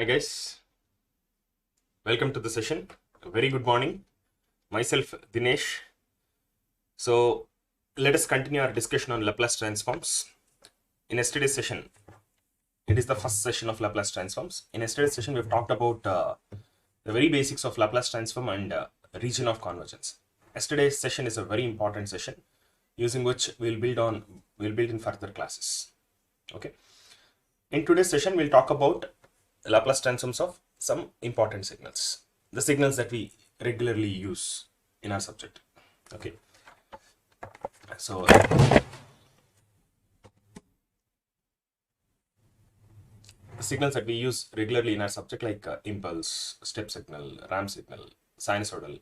Hi guys, welcome to the session. Very good morning. Myself Dinesh. So let us continue our discussion on Laplace transforms. In yesterday's session, it is the first session of Laplace transforms. In yesterday's session, we've talked about the very basics of Laplace transform and region of convergence. Yesterday's session is a very important session, using which we'll build in further classes. Okay. In today's session, we'll talk about Laplace transforms of some important signals, the signals that we regularly use in our subject. Okay, so the signals that we use regularly in our subject, like impulse, step signal, ramp signal, sinusoidal,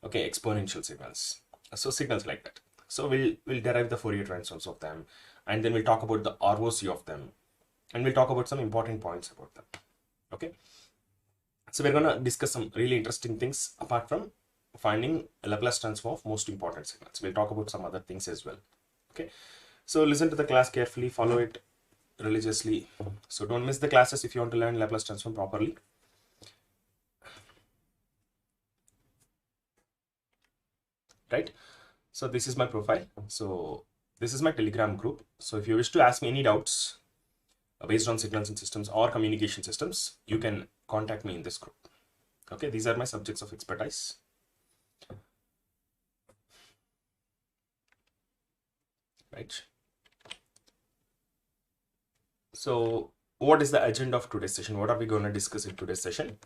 okay, exponential signals. So signals like that. So we'll derive the Fourier transforms of them, and then we'll talk about the ROC of them, and we'll talk about some important points about them. Okay, so we're gonna discuss some really interesting things apart from finding a Laplace transform of most important signals. We'll talk about some other things as well. Okay, so listen to the class carefully, follow it religiously. So don't miss the classes if you want to learn Laplace transform properly. Right? So this is my profile. So this is my Telegram group. So if you wish to ask me any doubts based on signals and systems or communication systems, you can contact me in this group. Okay, these are my subjects of expertise. Right. So what is the agenda of today's session? What are we going to discuss in today's session?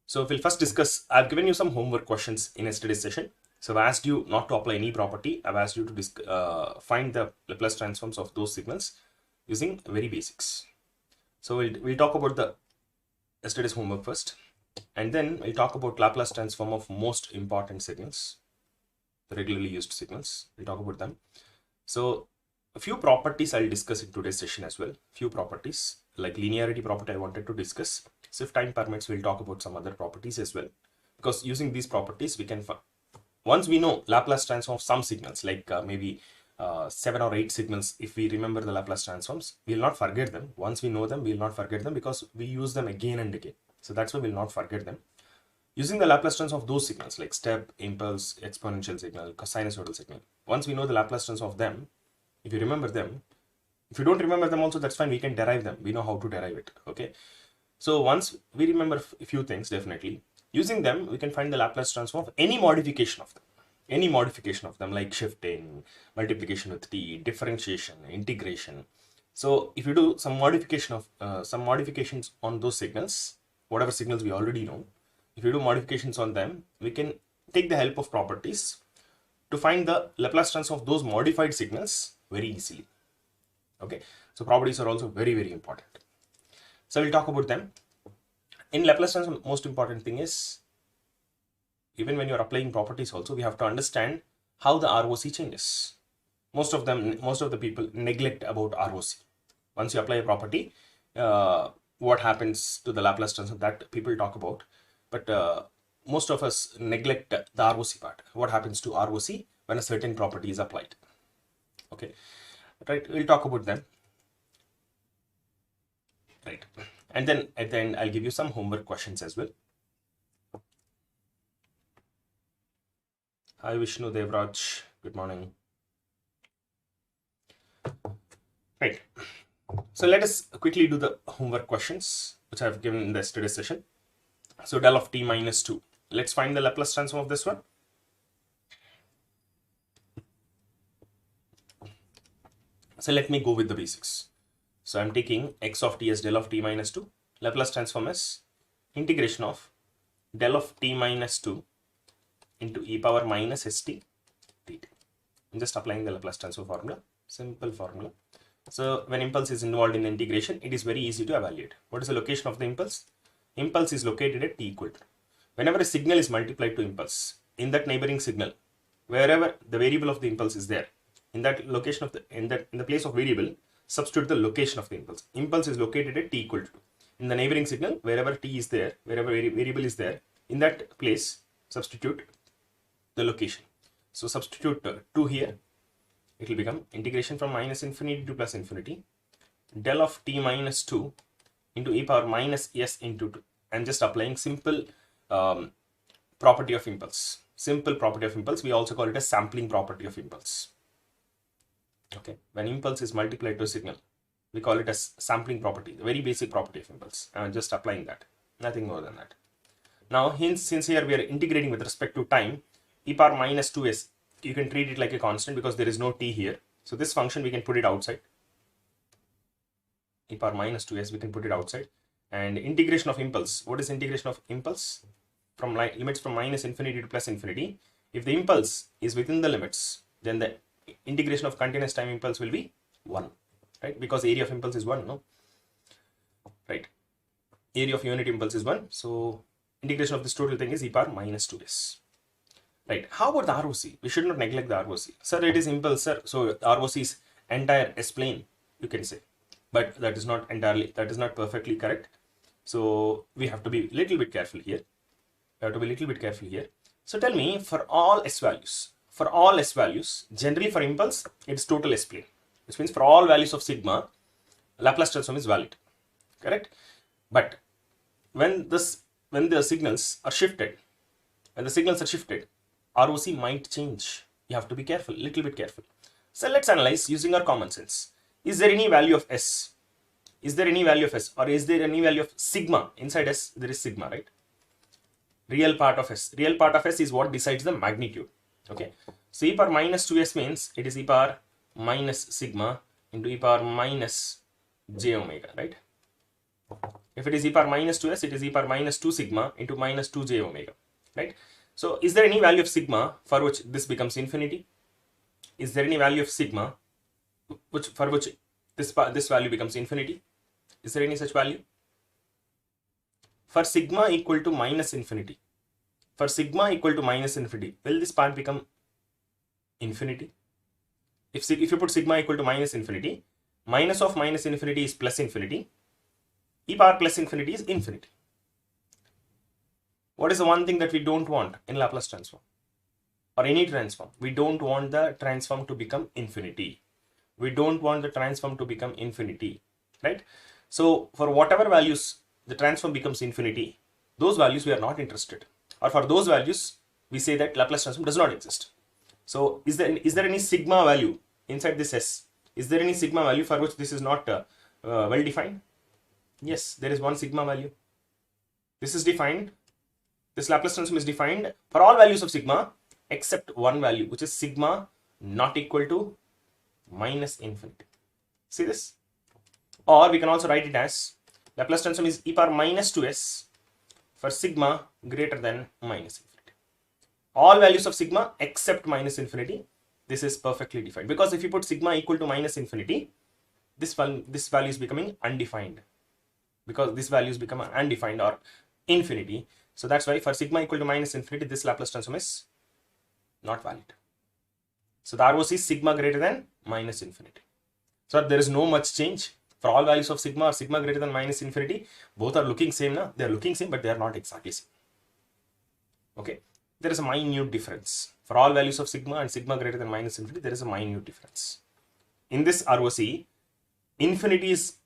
So we'll first discuss, I've given you some homework questions in yesterday's session. So I've asked you not to apply any property. I've asked you to find the Laplace transforms of those signals using very basics. So we'll talk about the yesterday's homework first, and then we'll talk about Laplace transform of most important signals, the regularly used signals. We'll talk about them. So a few properties I'll discuss in today's session as well. Few properties like linearity property I wanted to discuss. So if time permits, we'll talk about some other properties as well, because using these properties we can, once we know Laplace transform of some signals, like maybe 7 or 8 signals, if we remember the Laplace transforms, we'll not forget them. Once we know them, we'll not forget them because we use them again and again. So that's why we'll not forget them. Using the Laplace transform of those signals like step, impulse, exponential signal, sinusoidal signal, once we know the Laplace transform of them, if you remember them, if you don't remember them also, that's fine, we can derive them. We know how to derive it. Okay, so once we remember a few things, definitely using them we can find the Laplace transform of any modification of them. Any modification of them, like shifting, multiplication with t, differentiation, integration. So if you do some modification of some modifications on those signals, whatever signals we already know, if you do modifications on them, we can take the help of properties to find the Laplace transform of those modified signals very easily. Okay, so properties are also very, very important. So we'll talk about them. In Laplace transform, most important thing is, even when you're applying properties also, we have to understand how the ROC changes. Most of the people neglect about ROC. Once you apply a property, what happens to the Laplace transform, that people talk about, but most of us neglect the ROC part. What happens to ROC when a certain property is applied? Okay, right, we'll talk about them. Right, and then at the end I'll give you some homework questions as well. Hi Vishnu Devraj, good morning. Right, so let us quickly do the homework questions which I've given in the yesterday's session. So del of t minus 2. Let's find the Laplace transform of this one. So let me go with the basics. So I'm taking x of t as del of t minus 2. Laplace transform is integration of del of t minus 2 into e power minus st dt. I'm just applying the Laplace transform formula, simple formula. So when impulse is involved in the integration, it is very easy to evaluate. What is the location of the impulse? Impulse is located at t equal to. Whenever a signal is multiplied to impulse, in that neighboring signal, wherever the variable of the impulse is there, in that location of the in the place of variable, substitute the location of the impulse. Impulse is located at t equal to 2. In the neighboring signal, wherever t is there, wherever variable is there, in that place, substitute the location. So substitute 2 here. It will become integration from minus infinity to plus infinity del of t minus 2 into e power minus s into 2. I'm just applying simple property of impulse. Simple property of impulse. We also call it a sampling property of impulse. Okay, when impulse is multiplied to a signal, we call it as sampling property, the very basic property of impulse. I'm just applying that, nothing more than that. Now, since here we are integrating with respect to time, e power minus 2s, you can treat it like a constant because there is no t here. So this function we can put it outside. E power minus 2s, we can put it outside. And integration of impulse. What is integration of impulse? From limits from minus infinity to plus infinity. If the impulse is within the limits, then the integration of continuous time impulse will be 1, right? Because area of impulse is 1, no? Right. Area of unit impulse is 1. So integration of this total thing is e power minus 2s. Right. How about the ROC? We should not neglect the ROC. Sir, it is impulse, sir. So ROC is entire S plane, you can say. But that is not entirely, that is not perfectly correct. So we have to be a little bit careful here. So tell me, for all S values, generally for impulse, it's total S plane. Which means for all values of sigma, Laplace transform is valid. Correct? But when the signals are shifted, ROC might change. You have to be careful, little bit careful. So let's analyze using our common sense. Is there any value of S? Or is there any value of sigma? Inside S, there is sigma, right? Real part of S. Real part of S is what decides the magnitude. Okay. So e power minus 2s means it is e power minus sigma into e power minus j omega, right? If it is e power minus 2s, it is e power minus 2 sigma into minus 2j omega, right? So is there any value of sigma for which this becomes infinity? Is there any value of sigma for which this value becomes infinity? Is there any such value? For sigma equal to minus infinity, will this part become infinity? If you put sigma equal to minus infinity, minus of minus infinity is plus infinity, e power plus infinity is infinity. What is the one thing that we don't want in Laplace transform or any transform? We don't want the transform to become infinity. Right? So for whatever values the transform becomes infinity, those values we are not interested. Or for those values, we say that Laplace transform does not exist. So is there any sigma value inside this S? Is there any sigma value for which this is not well defined? Yes, there is one sigma value. This is defined. This Laplace transform is defined for all values of sigma except one value, which is sigma not equal to minus infinity. See this? Or we can also write it as Laplace transform is e power minus 2s for sigma greater than minus infinity. All values of sigma except minus infinity. This is perfectly defined, because if you put sigma equal to minus infinity, this value is becoming undefined, because this values become undefined or infinity. So that's why for sigma equal to minus infinity, this Laplace transform is not valid. So the ROC is sigma greater than minus infinity. So there is no much change for all values of sigma or sigma greater than minus infinity. Both are looking same now. They are looking same, but they are not exactly same. Okay. There is a minute difference. For all values of sigma and sigma greater than minus infinity, there is a minute difference. In this ROC, infinity is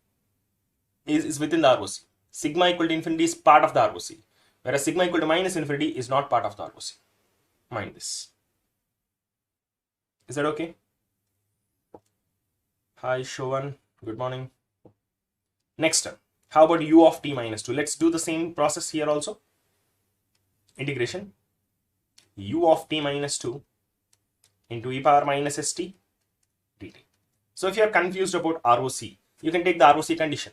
within the ROC. Sigma equal to infinity is part of the ROC, whereas sigma equal to minus infinity is not part of the ROC. Mind this. Is that okay? Hi Shovan, good morning. Next, how about u of t minus 2? Let's do the same process here also. Integration u of t minus 2 into e power minus st dt. So if you are confused about ROC, you can take the ROC condition.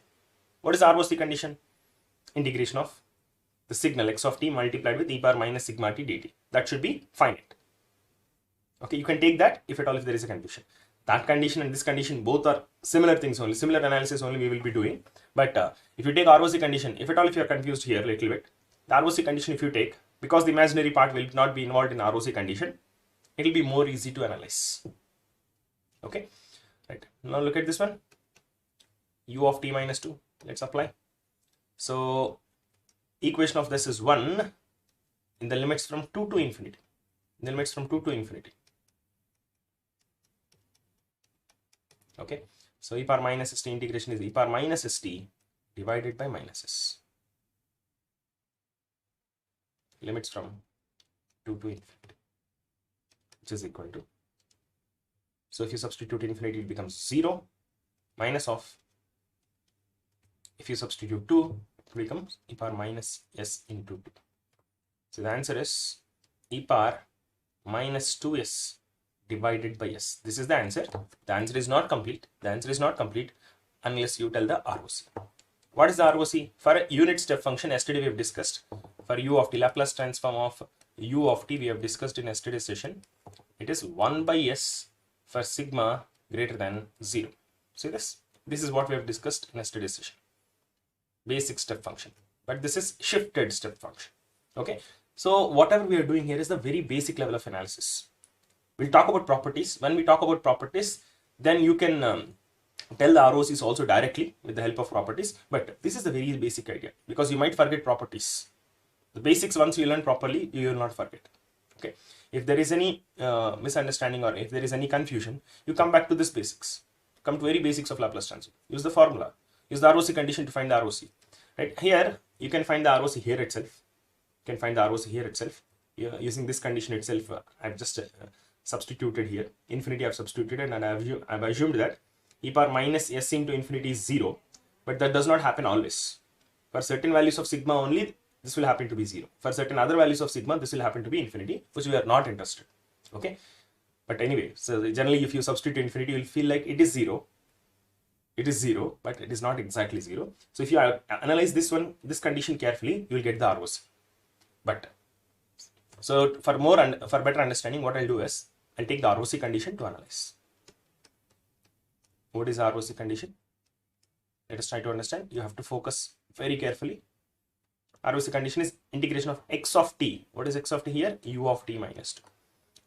What is the ROC condition? Integration of the signal x of t multiplied with e power minus sigma t dt. That should be finite. Okay, you can take that if at all if there is a confusion. That condition and this condition both are similar things only, similar analysis only we will be doing. But if you take ROC condition, if at all if you are confused here a little bit, the ROC condition if you take, because the imaginary part will not be involved in ROC condition, it will be more easy to analyze. Okay, right. Now look at this one, u of t minus 2. Let's apply. So equation of this is 1 in the limits from 2 to infinity. In the limits from 2 to infinity. Okay, so e power minus st integration is e power minus st divided by minus s. Limits from 2 to infinity, which is equal to, so if you substitute infinity, it becomes 0 minus of, if you substitute 2, it becomes e power minus s into 2. So the answer is e power minus 2s divided by s. This is the answer. The answer is not complete. The answer is not complete unless you tell the ROC. What is the ROC? For a unit step function, yesterday we have discussed. For u of t, Laplace transform of u of t, we have discussed in yesterday's session. It is 1 by s for sigma greater than 0. See this? This is what we have discussed in yesterday's session. Basic step function. But this is shifted step function. Okay. So whatever we are doing here is the very basic level of analysis. We'll talk about properties. When we talk about properties, then you can tell the ROCs also directly with the help of properties. But this is the very basic idea, because you might forget properties. The basics, once you learn properly, you will not forget. Okay. If there is any misunderstanding or if there is any confusion, you come back to this basics. Come to very basics of Laplace transform. Use the formula. Use the ROC condition to find the ROC. Right here, you can find the ROC here itself. You can find the ROC here itself. Using this condition itself, I've just substituted here. Infinity I've substituted, and I've assumed that e power minus s into infinity is 0. But that does not happen always. For certain values of sigma only, this will happen to be 0. For certain other values of sigma, this will happen to be infinity, which we are not interested. Okay. But anyway, so generally if you substitute infinity, you will feel like it is 0. It is 0, but it is not exactly 0. So if you analyze this condition carefully, you will get the ROC. But so for better understanding, what I'll do is I'll take the ROC condition to analyze. What is the ROC condition? Let us try to understand. You have to focus very carefully. ROC condition is integration of x of t. What is x of t here? U of t minus 2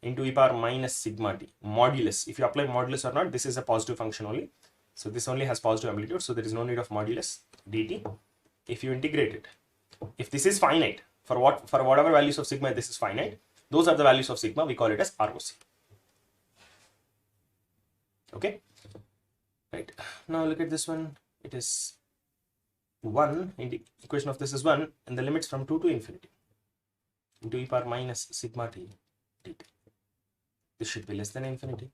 into e power minus sigma t. Modulus. If you apply modulus or not, this is a positive function only. So this only has positive amplitude. So there is no need of modulus dt. If you integrate it, if this is finite, for whatever values of sigma this is finite, those are the values of sigma. We call it as ROC. Okay. Right. Now look at this one. It is 1, in the equation of this is 1, and the limits from 2 to infinity into e power minus sigma t dt. This should be less than infinity.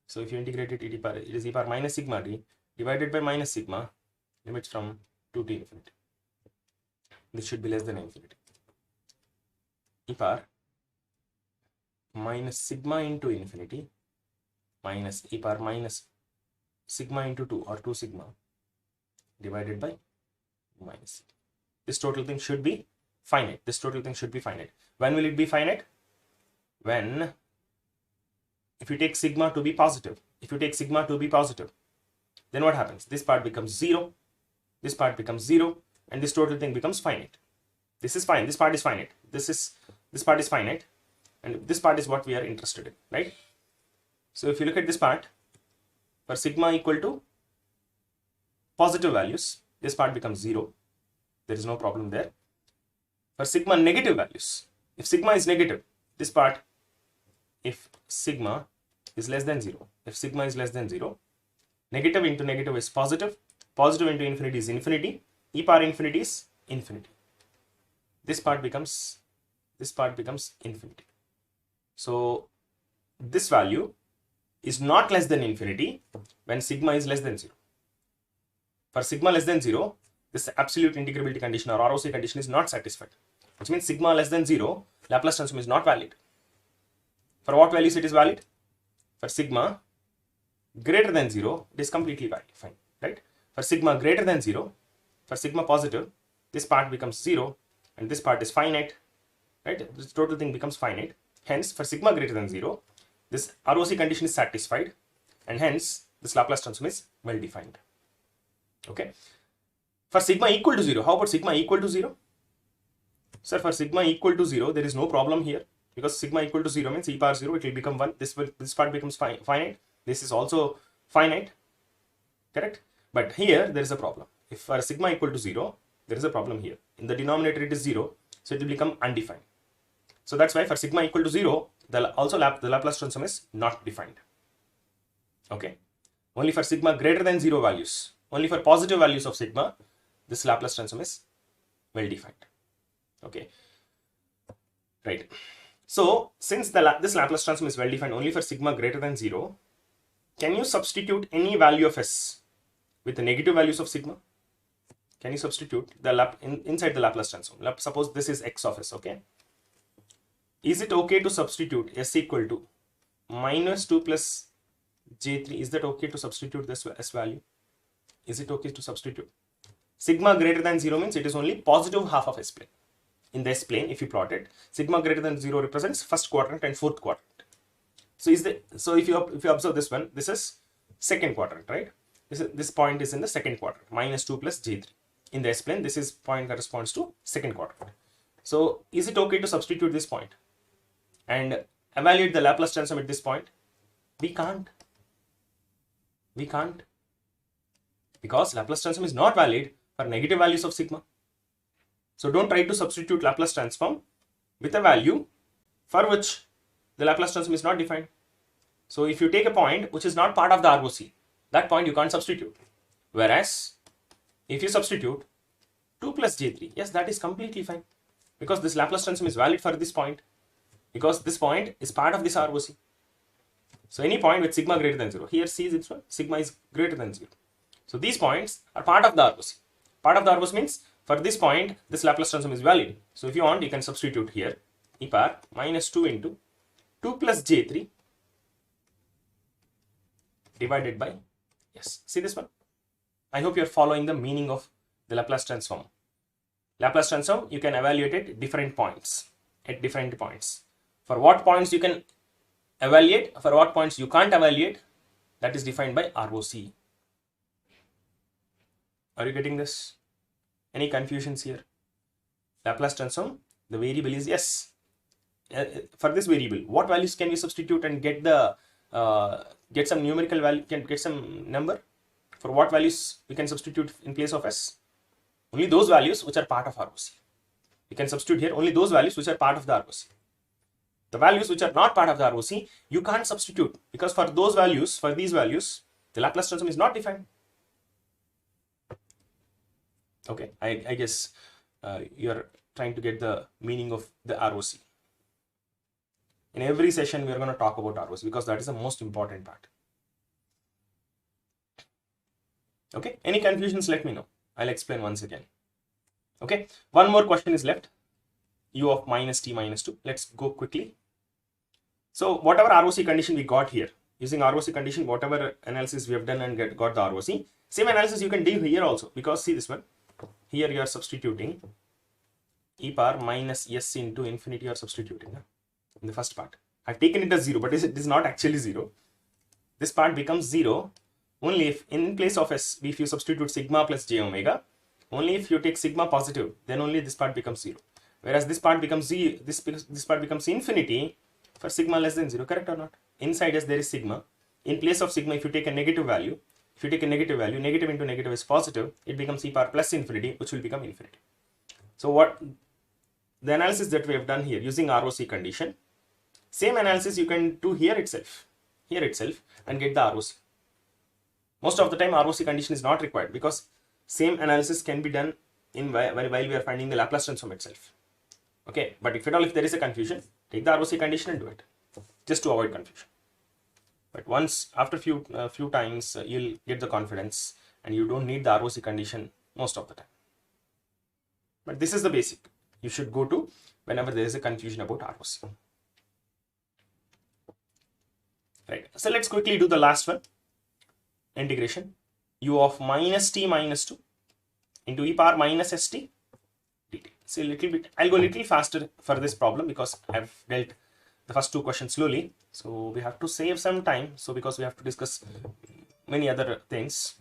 So if you integrate it, it is e power minus sigma t divided by minus sigma, limits from 2 to infinity. This should be less than infinity. E power minus sigma into infinity minus e power minus sigma into 2 or 2 sigma divided by minus. This total thing should be finite. This total thing should be finite. When will it be finite? When, if you take sigma to be positive, then what happens? This part becomes 0, this part becomes 0, and this total thing becomes finite. This is fine. This part is finite. This part is finite, and this part is what we are interested in, right? So if you look at this part, for sigma equal to positive values, this part becomes 0. There is no problem there. For sigma negative values, if sigma is negative, this part, if sigma is less than 0, negative into negative is positive, positive into infinity is infinity, e power infinity is infinity. This part becomes infinity. So this value is not less than infinity when sigma is less than 0. For sigma less than 0, this absolute integrability condition or ROC condition is not satisfied, which means sigma less than 0, Laplace transform is not valid. For what values it is valid? For sigma greater than 0, it is completely valid, fine, right? For sigma greater than 0, for sigma positive, this part becomes 0 and this part is finite, right? This total thing becomes finite. Hence, for sigma greater than 0, this ROC condition is satisfied, and hence this Laplace transform is well defined. Okay. For sigma equal to 0, how about sigma equal to 0? Sir, for sigma equal to 0, there is no problem here, because sigma equal to 0 means e power 0, it will become 1. This part becomes finite. This is also finite, correct? But here there is a problem. If for sigma equal to 0, there is a problem here. In the denominator it is 0, so it will become undefined. So that's why for sigma equal to 0, the Laplace transform is not defined. Okay. Only for sigma greater than 0 values, only for positive values of sigma, this Laplace transform is well defined. Okay, right. So since this Laplace transform is well defined only for sigma greater than 0, can you substitute any value of s with the negative values of sigma? Can you substitute the inside the Laplace transform? Suppose this is x of s. Okay, is it okay to substitute s equal to minus 2 plus j3? Is that okay to substitute this s value? Is it okay to substitute? Sigma greater than 0 means it is only positive half of s plane. In the s plane, if you plot it, sigma greater than 0 represents first quadrant and fourth quadrant. So if you observe this one, this is second quadrant, right? This point is in the second quadrant, minus 2 plus j3. In the s plane, this is point corresponds to second quadrant. So is it okay to substitute this point and evaluate the Laplace transform at this point? We can't. Because Laplace transform is not valid for negative values of sigma. So don't try to substitute Laplace transform with a value for which the Laplace transform is not defined. So if you take a point which is not part of the ROC, that point you can't substitute. Whereas if you substitute 2 plus j3, yes, that is completely fine, because this Laplace transform is valid for this point, because this point is part of this ROC. So any point with sigma greater than 0, here see this one, sigma is greater than 0. So these points are part of the ROC. Part of the ROC means for this point, this Laplace transform is valid. So if you want, you can substitute here e power minus 2 into 2 plus j3 divided by, yes, see this one? I hope you are following the meaning of the Laplace transform. Laplace transform, you can evaluate at different points, For what points you can evaluate, for what points you can't evaluate, that is defined by ROC. Are you getting this? Any confusions here? Laplace transform, the variable is yes. For this variable, what values can we substitute and get the get some numerical value, can get some number? For what values we can substitute in place of s? Only those values which are part of ROC. We can substitute here only those values which are part of the ROC. The values which are not part of the ROC, you can't substitute, because for those values, for these values, the Laplace transform is not defined. Okay, I guess you're trying to get the meaning of the ROC. In every session, we are going to talk about ROC because that is the most important part. Okay, any confusions, let me know. I'll explain once again. Okay, one more question is left. U of minus t minus 2. Let's go quickly. So whatever ROC condition we got here, using ROC condition, whatever analysis we have done and got the ROC, same analysis you can do here also, because see this one. Here you are substituting e power minus s into infinity, you are substituting in the first part. I've taken it as 0, but it is not actually 0. This part becomes 0 only if in place of s, if you substitute sigma plus j omega, only if you take sigma positive, then only this part becomes 0. Whereas this part becomes this part becomes infinity for sigma less than 0, correct or not? Inside s there is sigma. In place of sigma, if you take a negative value, negative into negative is positive, it becomes e power plus infinity, which will become infinity. So what the analysis that we have done here using ROC condition, same analysis you can do here itself and get the ROC. Most of the time ROC condition is not required, because same analysis can be done in while we are finding the Laplace transform itself. Okay, but if at all if there is a confusion, take the ROC condition and do it, just to avoid confusion. But once after few times you'll get the confidence and you don't need the ROC condition most of the time. But this is the basic you should go to whenever there is a confusion about ROC. Right. So let's quickly do the last one. Integration u of minus t minus 2 into e power minus st dt. See, a little bit, I'll go a little faster for this problem because I've dealt the first two questions slowly. So we have to save some time. So because we have to discuss many other things.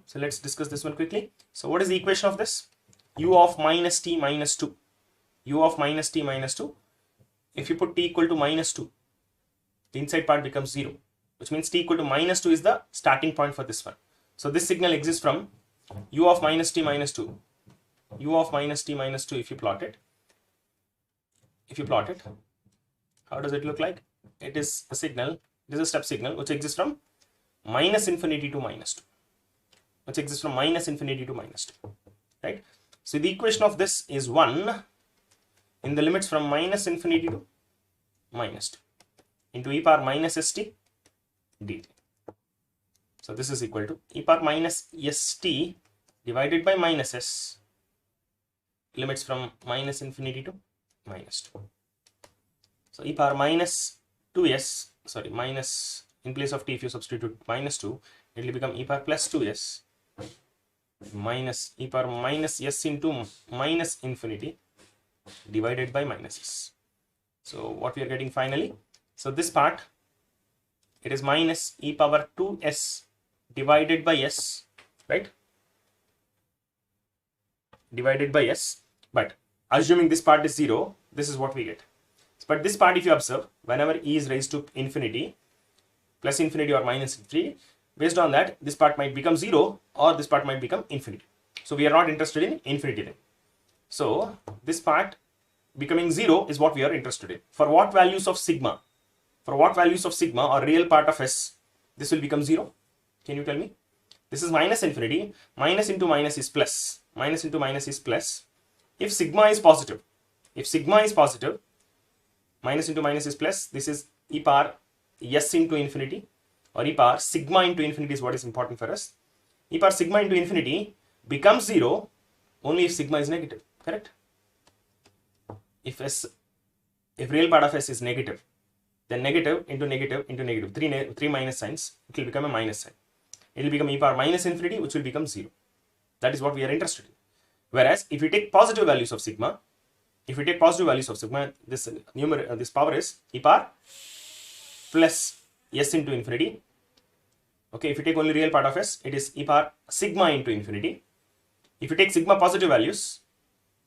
So let's discuss this one quickly. So what is the equation of this? U of minus t minus 2. U of minus t minus 2. If you put t equal to minus 2, the inside part becomes 0, which means t equal to minus 2 is the starting point for this one. So this signal exists from u of minus t minus 2. U of minus t minus 2, if you plot it, how does it look like? It is a signal, it is a step signal which exists from minus infinity to minus 2. right? So the equation of this is 1 in the limits from minus infinity to minus 2 into e power minus st dt. So this is equal to e power minus st divided by minus s, limits from minus infinity to minus 2. So e power minus 2s, sorry, minus, in place of t if you substitute minus 2, it will become e power plus 2s minus e power minus s into minus infinity divided by minus s. So what we are getting finally, so this part, it is minus e power 2s divided by s, right? Divided by s, but assuming this part is 0, this is what we get. But this part, if you observe, whenever e is raised to infinity, plus infinity or minus infinity, based on that, this part might become 0 or this part might become infinity. So we are not interested in infinity then. So this part becoming 0 is what we are interested in. For what values of sigma? For what values of sigma or real part of s, this will become 0? Can you tell me? This is minus infinity. Minus into minus is plus. Minus into minus is plus. If sigma is positive, minus into minus is plus, this is e power s into infinity, or e power sigma into infinity is what is important for us. E power sigma into infinity becomes 0 only if sigma is negative, correct? If real part of s is negative, then negative into negative into negative, three minus signs, it will become a minus sign. It will become e power minus infinity, which will become 0. That is what we are interested in. Whereas if we take positive values of sigma, this power is e power plus s into infinity. Okay, if you take only real part of s, it is e power sigma into infinity. If you take sigma positive values,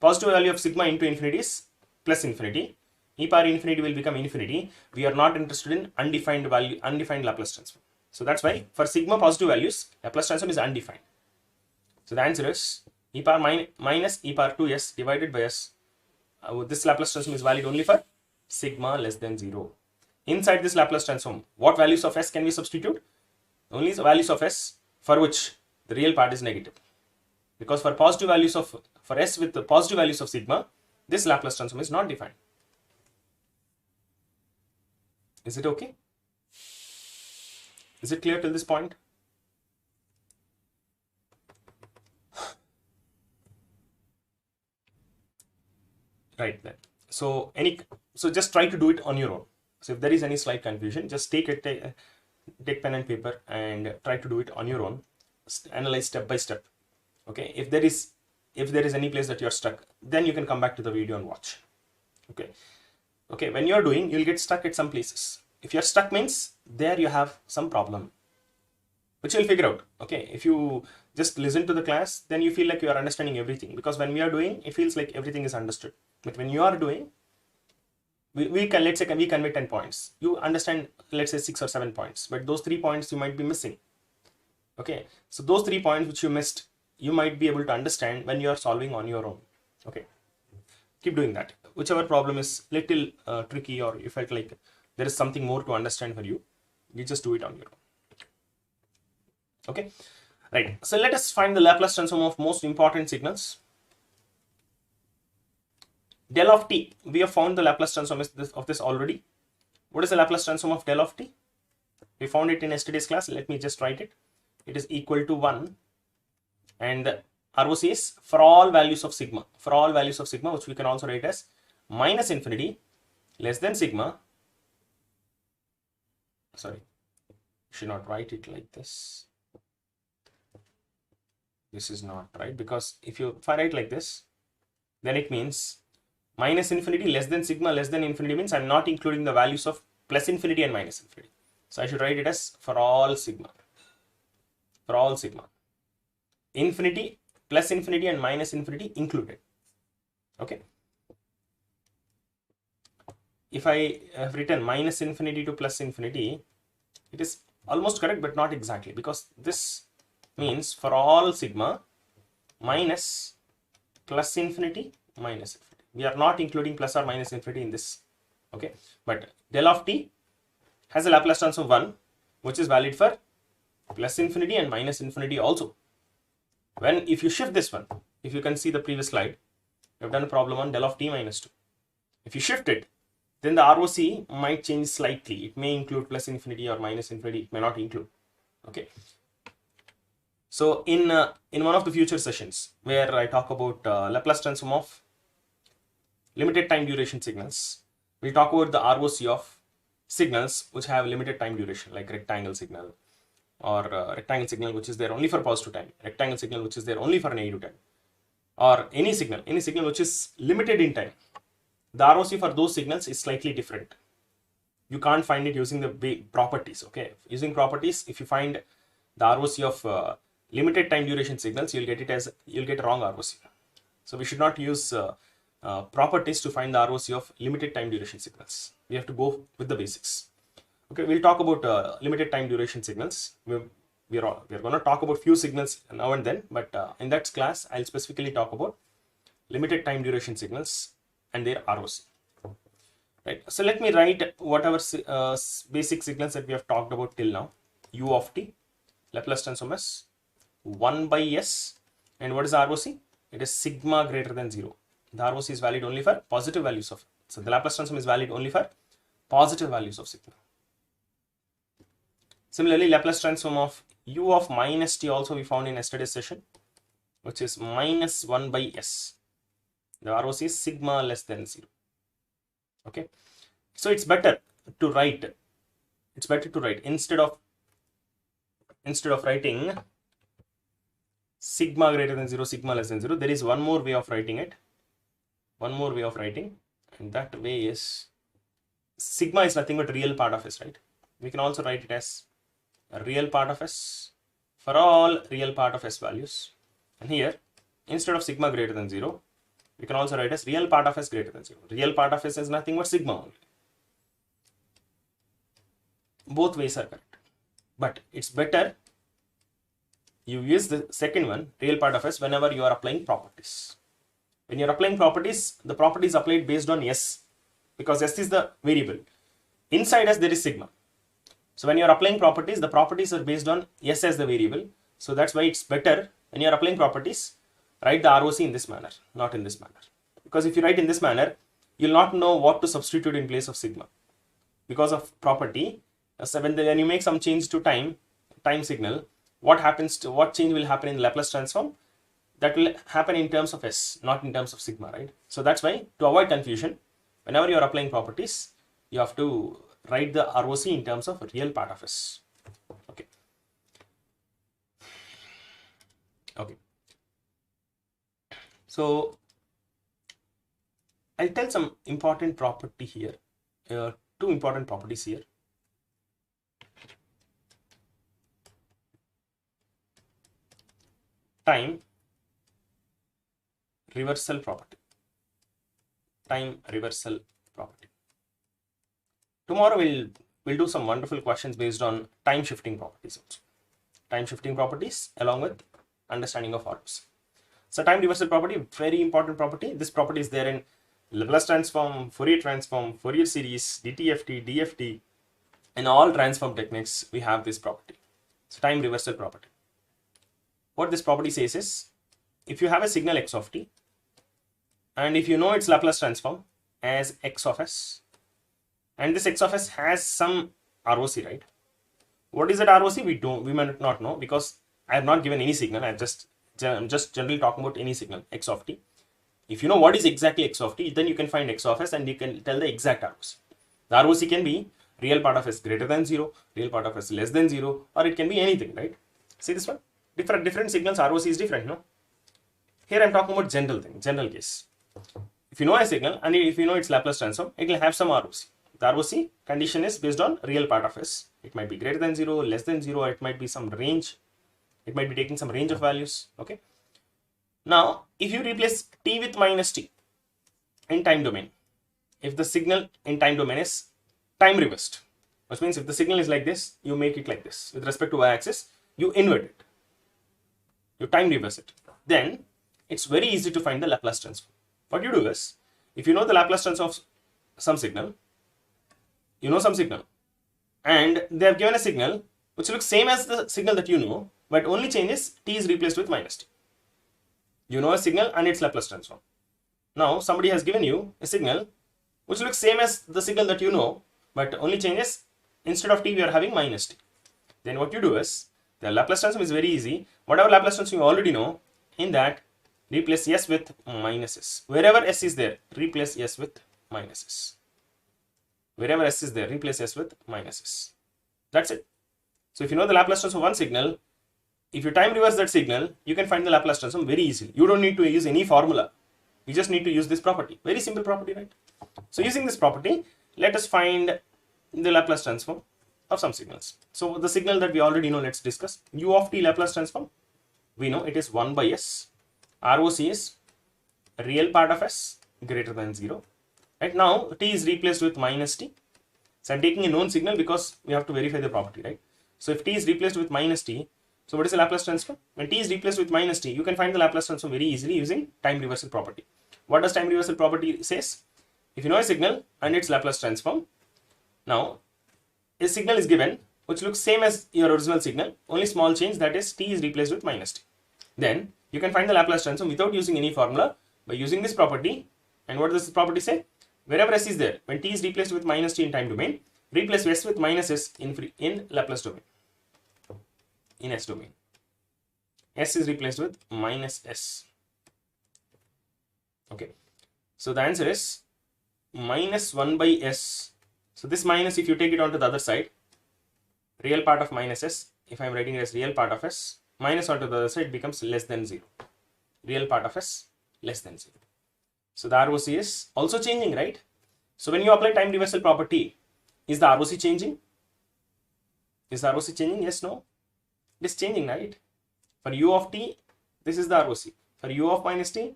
positive value of sigma into infinity is plus infinity. E power infinity will become infinity. We are not interested in undefined Laplace transform. So that's why for sigma positive values, Laplace transform is undefined. So the answer is e power minus e power 2s divided by s. This Laplace transform is valid only for sigma less than 0. Inside this Laplace transform, what values of s can we substitute? Only the values of s for which the real part is negative. Because for positive values of, for s with the positive values of sigma, this Laplace transform is not defined. Is it okay? Is it clear till this point? Right then. So just try to do it on your own. So if there is any slight confusion, just take pen and paper and try to do it on your own. Analyze step by step. Okay. If there is any place that you're stuck, then you can come back to the video and watch. Okay. Okay. When you're doing, you'll get stuck at some places. If you're stuck means there you have some problem, which you'll figure out. Okay. If you just listen to the class, then you feel like you are understanding everything, because when we are doing, it feels like everything is understood. But when you are doing, let's say we convey 10 points. You understand, let's say 6 or 7 points, but those 3 points you might be missing. Okay. So those 3 points which you missed, you might be able to understand when you are solving on your own. Okay. Keep doing that. Whichever problem is little tricky, or you felt like there is something more to understand for you, you just do it on your own. Okay. Right. So let us find the Laplace transform of most important signals. Del of t, we have found the Laplace transform of this already. What is the Laplace transform of del of t? We found it in yesterday's class. Let me just write it. It is equal to 1, and the ROC is for all values of sigma. For all values of sigma, which we can also write as minus infinity less than sigma. Sorry, should not write it like this. This is not right, because if I write like this, then it means minus infinity less than sigma less than infinity means I'm not including the values of plus infinity and minus infinity. So I should write it as for all sigma. For all sigma. Infinity, plus infinity and minus infinity included. Okay. If I have written minus infinity to plus infinity, it is almost correct, but not exactly, because this means for all sigma minus plus infinity minus infinity. We are not including plus or minus infinity in this. Okay. But del of t has a Laplace transform 1, which is valid for plus infinity and minus infinity also. If you shift this one, if you can see the previous slide, we have done a problem on del of t minus 2. If you shift it, then the ROC might change slightly. It may include plus infinity or minus infinity. It may not include. Okay. So in one of the future sessions where I talk about Laplace transform of limited time duration signals, we'll talk about the ROC of signals which have limited time duration, like rectangle signal, or rectangle signal which is there only for positive time, rectangle signal which is there only for negative time, or any signal which is limited in time. The ROC for those signals is slightly different. You can't find it using the properties. Okay, using properties, if you find the ROC of limited time duration signals, you'll get a wrong ROC. So we should not use properties to find the ROC of limited time duration signals. We have to go with the basics. Okay, we'll talk about limited time duration signals. We are going to talk about few signals now and then, but in that class, I'll specifically talk about limited time duration signals and their ROC. Right. So let me write whatever basic signals that we have talked about till now. U of t, Laplace transform is 1 by s, and what is the ROC? It is sigma greater than 0. The ROC is valid only for positive values of. So the Laplace transform is valid only for positive values of sigma. Similarly, Laplace transform of u of minus t also we found in yesterday's session, which is minus 1 by s. The ROC is sigma less than 0. Okay, so it's better to write. Instead of writing sigma greater than 0, sigma less than 0, there is one more way of writing it. And that way is sigma is nothing but real part of s, right? We can also write it as a real part of s for all real part of s values. And here, instead of sigma greater than 0, we can also write as real part of s greater than 0. Real part of s is nothing but sigma only. Both ways are correct. But it's better you use the second one, real part of s, whenever you are applying properties. When you are applying properties, the property is applied based on s, because s is the variable. Inside s there is sigma. So when you are applying properties, the properties are based on s as the variable. So that's why it's better when you are applying properties, write the ROC in this manner, not in this manner. Because if you write in this manner, you'll not know what to substitute in place of sigma. Because of property, so when you make some change to time signal, what change will happen in the Laplace transform? That will happen in terms of s, not in terms of sigma, right? So that's why, to avoid confusion, whenever you are applying properties, you have to write the ROC in terms of real part of s. Okay. So I'll tell some important property here, two important properties here. Time reversal property. Tomorrow we'll do some wonderful questions based on time shifting properties also. Time shifting properties along with understanding of ROC. So time reversal property, very important property. This property is there in Laplace transform, Fourier transform, Fourier series, DTFT, DFT, in all transform techniques we have this property. So time reversal property. What this property says is, if you have a signal x of t, and if you know its Laplace transform as x of s, and this x of s has some ROC, right? What is that ROC? We might not know, because I have not given any signal. I'm just generally talking about any signal, x of t. If you know what is exactly x of t, then you can find x of s and you can tell the exact ROC. The ROC can be real part of s greater than 0, real part of s less than 0, or it can be anything, right? See this one? Different signals, ROC is different, no? Here I'm talking about general case. If you know a signal and if you know its Laplace transform, it will have some ROC. The ROC condition is based on real part of s. It might be greater than 0, less than 0, or it might be some range. It might be taking some range of values, okay? Now, if you replace t with minus t in time domain, if the signal in time domain is time reversed, which means if the signal is like this, you make it like this. With respect to y-axis, you invert it. You time reverse it. Then, it's very easy to find the Laplace transform. What you do is, if you know the Laplace transform of some signal, and they have given a signal which looks same as the signal that you know, but only change is t is replaced with minus t. You know a signal and its Laplace transform. Now somebody has given you a signal which looks same as the signal that you know, but only changes instead of t we are having minus t. Then what you do is, the Laplace transform is very easy. Whatever Laplace transform you already know, in that replace s with minus s. Wherever s is there, replace s with minus s. Wherever s is there, replace s with minus s. That's it. So if you know the Laplace transform of one signal, if you time reverse that signal, you can find the Laplace transform very easily. You don't need to use any formula. You just need to use this property. Very simple property, right? So using this property, let us find the Laplace transform of some signals. So the signal that we already know, let's discuss. U of t Laplace transform, we know it is 1 by s. ROC is real part of s greater than 0. Right now, t is replaced with minus t. So I'm taking a known signal because we have to verify the property, right? So if t is replaced with minus t, so what is the Laplace transform? When t is replaced with minus t, you can find the Laplace transform very easily using time reversal property. What does time reversal property says? If you know a signal and its Laplace transform, now a signal is given which looks same as your original signal, only small change, that is t is replaced with minus t. Then you can find the Laplace transform without using any formula by using this property. And what does this property say? Wherever s is there, when t is replaced with minus t in time domain, replace s with minus s in Laplace domain, in s domain. S is replaced with minus s. Okay, so the answer is minus 1 by s. So this minus, if you take it onto the other side, real part of minus s, if I am writing it as real part of s, minus onto the other side becomes less than 0. Real part of s less than 0. So the ROC is also changing, right? So when you apply time reversal property, is the ROC changing? Is the ROC changing? Yes, no? It is changing, right? For u of t, this is the ROC. For u of minus t,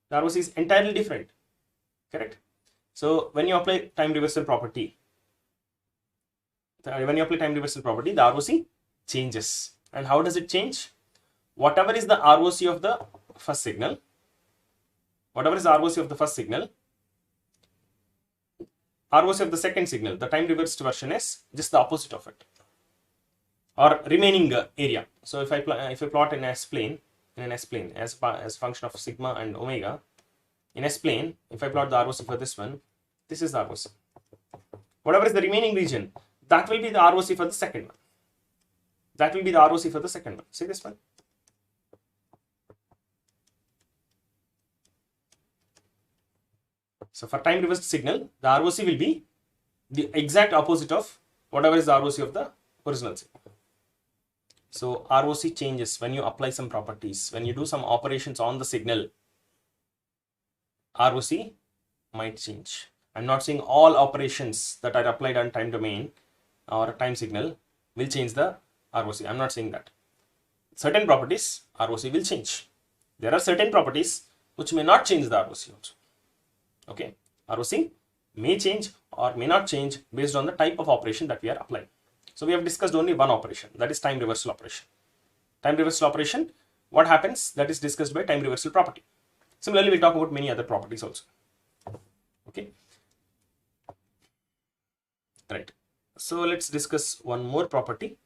the ROC is entirely different. Correct? So when you apply time reversal property, the ROC changes. And how does it change? Whatever is the ROC of the first signal, ROC of the second signal, the time reversed version is just the opposite of it, or remaining area. So if I plot in S plane, as function of sigma and omega, in S plane, if I plot the ROC for this one, this is the ROC. Whatever is the remaining region, that will be the ROC for the second one. See this one? So for time reversed signal, the ROC will be the exact opposite of whatever is the ROC of the original signal. So ROC changes when you apply some properties. When you do some operations on the signal, ROC might change. I'm not saying all operations that are applied on time domain or time signal will change the ROC. I'm not saying that. Certain properties, ROC will change. There are certain properties which may not change the ROC also. Okay, ROC may change or may not change based on the type of operation that we are applying. So we have discussed only one operation, that is time reversal operation. Time reversal operation, what happens, that is discussed by time reversal property. Similarly, we'll talk about many other properties also. Okay, right. So let's discuss one more property.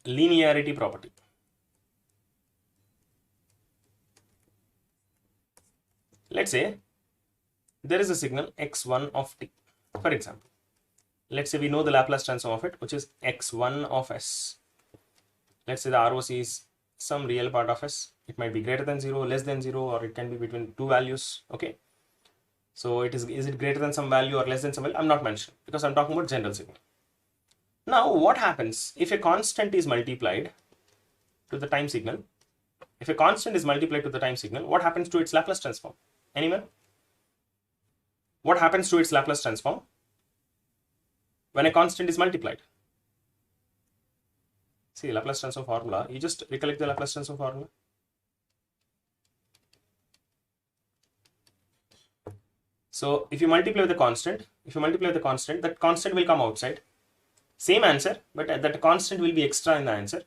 Linearity property. Let's say there is a signal x1 of t. For example, let's say we know the Laplace transform of it, which is x1 of s. Let's say the ROC is some real part of s. It might be greater than 0, less than 0, or it can be between two values. Okay, so is it greater than some value or less than some value? I'm not mentioning because I'm talking about general signal. Now what happens if a constant is multiplied to the time signal? If a constant is multiplied to the time signal, what happens to its Laplace transform? Anyone? What happens to its Laplace transform when a constant is multiplied? See, Laplace transform formula, you just recollect the Laplace transform formula. So if you multiply with the constant, that constant will come outside. Same answer, but that constant will be extra in the answer.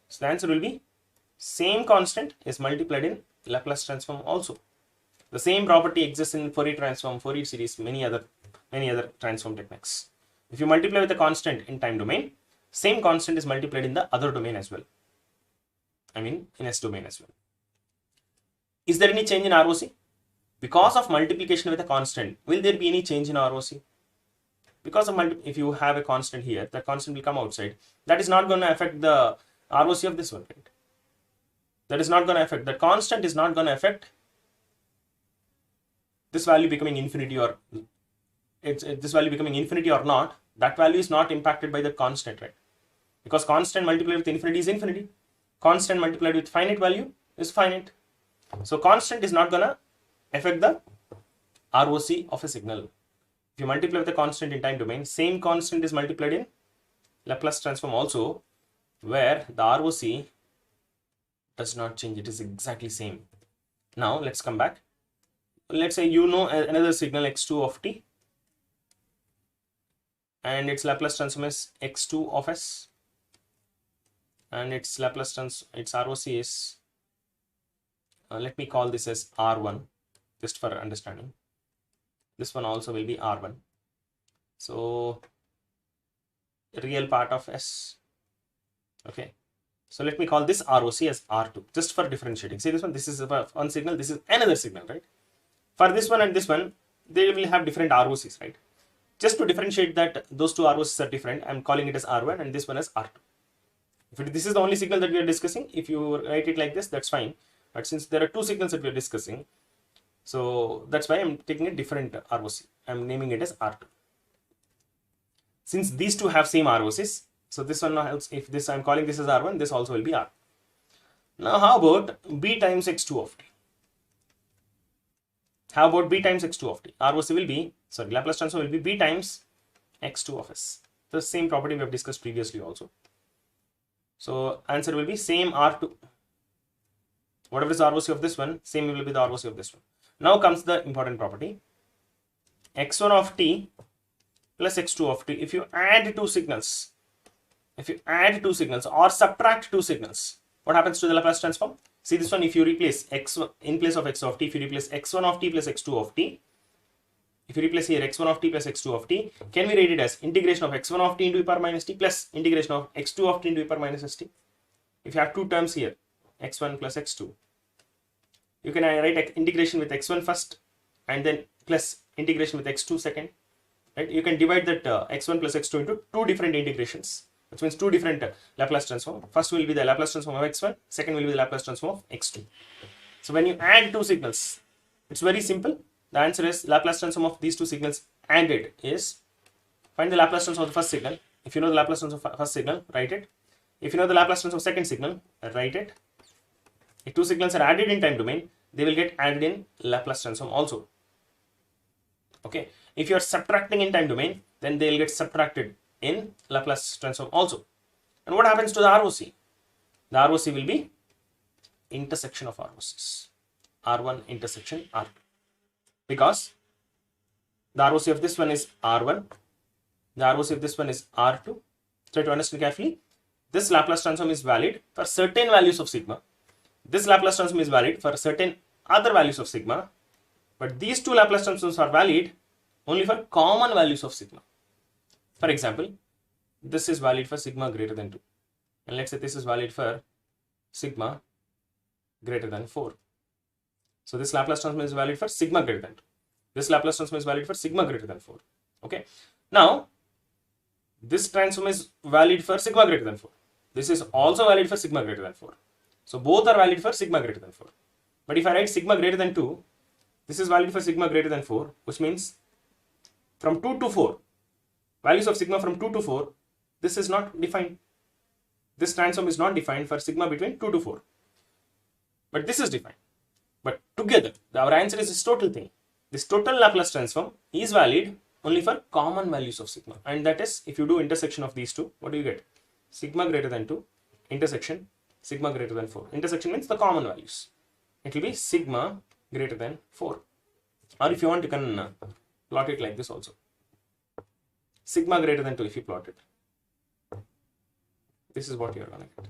So the answer will be same constant is multiplied in Laplace transform also. The same property exists in Fourier transform, Fourier series, many other transform techniques. If you multiply with a constant in time domain, same constant is multiplied in the other domain as well. I mean in S domain as well. Is there any change in ROC? Because of multiplication with a constant, will there be any change in ROC? Because of if you have a constant here, that constant will come outside. That is not going to affect the ROC of this one, right? That is not going to affect, the constant is not going to affect this value becoming infinity, or this value becoming infinity or not. That value is not impacted by the constant, right? Because constant multiplied with infinity is infinity. Constant multiplied with finite value is finite. So constant is not going to affect the ROC of a signal. If you multiply with a constant in time domain, same constant is multiplied in Laplace transform also, where the ROC does not change. It is exactly same. Now let's come back. Let's say you know another signal x2 of t, and its Laplace transform is x2 of s, and its Laplace transform, its ROC is, let me call this as R1, just for understanding. This one also will be R1. So real part of S. Okay. So let me call this ROC as R2, just for differentiating. See this one, this is one signal, this is another signal, right? For this one and this one, they will have different ROCs, right? Just to differentiate that those two ROCs are different, I'm calling it as R1 and this one as R2. If this is the only signal that we are discussing, if you write it like this, that's fine. But since there are two signals that we are discussing, so that's why I'm taking a different ROC. I'm naming it as R2. Since these two have same ROCs, so this one helps. If this I'm calling this as R1, this also will be R. Now how about B times x2 of t? How about B times x2 of t? ROC will be, sorry, Laplace transform will be B times x2 of s. The same property we have discussed previously also. So answer will be same R2. Whatever is the ROC of this one, same will be the ROC of this one. Now comes the important property. x1 of t plus x2 of t. If you add two signals, or subtract two signals, what happens to the Laplace transform? See this one, if you replace x1 in place of x of t, if you replace x1 of t plus x2 of t, if you replace here x1 of t plus x2 of t, can we write it as integration of x1 of t into e power minus t plus integration of x2 of t into e power minus st? If you have two terms here, x1 plus x2, you can write integration with x1 first and then plus integration with x2 second, right? You can divide that x1 plus x2 into two different integrations, which means two different Laplace transform. First will be the Laplace transform of x1, second will be the Laplace transform of x2. So when you add two signals, it's very simple. The answer is Laplace transform of these two signals added is, find the Laplace transform of the first signal. If you know the Laplace transform of first signal, write it. If you know the Laplace transform of second signal, write it. If two signals are added in time domain, they will get added in Laplace transform also. Okay. If you are subtracting in time domain, then they will get subtracted in Laplace transform also. And what happens to the ROC? The ROC will be intersection of ROCs. R1 intersection R2. Because the ROC of this one is R1, the ROC of this one is R2. Try to understand carefully. This Laplace transform is valid for certain values of sigma. This Laplace transform is valid for certain other values of sigma. But these two Laplace transforms are valid only for common values of sigma. For example, this is valid for sigma greater than 2. And let's say this is valid for sigma greater than 4. So this Laplace transform is valid for sigma greater than 2. This Laplace transform is valid for sigma greater than 4. Okay. Now, this transform is valid for sigma greater than 4. This is also valid for sigma greater than 4. So both are valid for sigma greater than 4. But if I write sigma greater than 2, this is valid for sigma greater than 4, which means from 2 to 4, values of sigma from 2 to 4, this is not defined. This transform is not defined for sigma between 2 to 4. But this is defined. But together, our answer is this total thing. This total Laplace transform is valid only for common values of sigma. And that is, if you do intersection of these two, what do you get? Sigma greater than 2, intersection, sigma greater than 4. Intersection means the common values. It will be sigma greater than 4. Or if you want, you can plot it like this also. Sigma greater than 2, if you plot it, this is what you are going to get.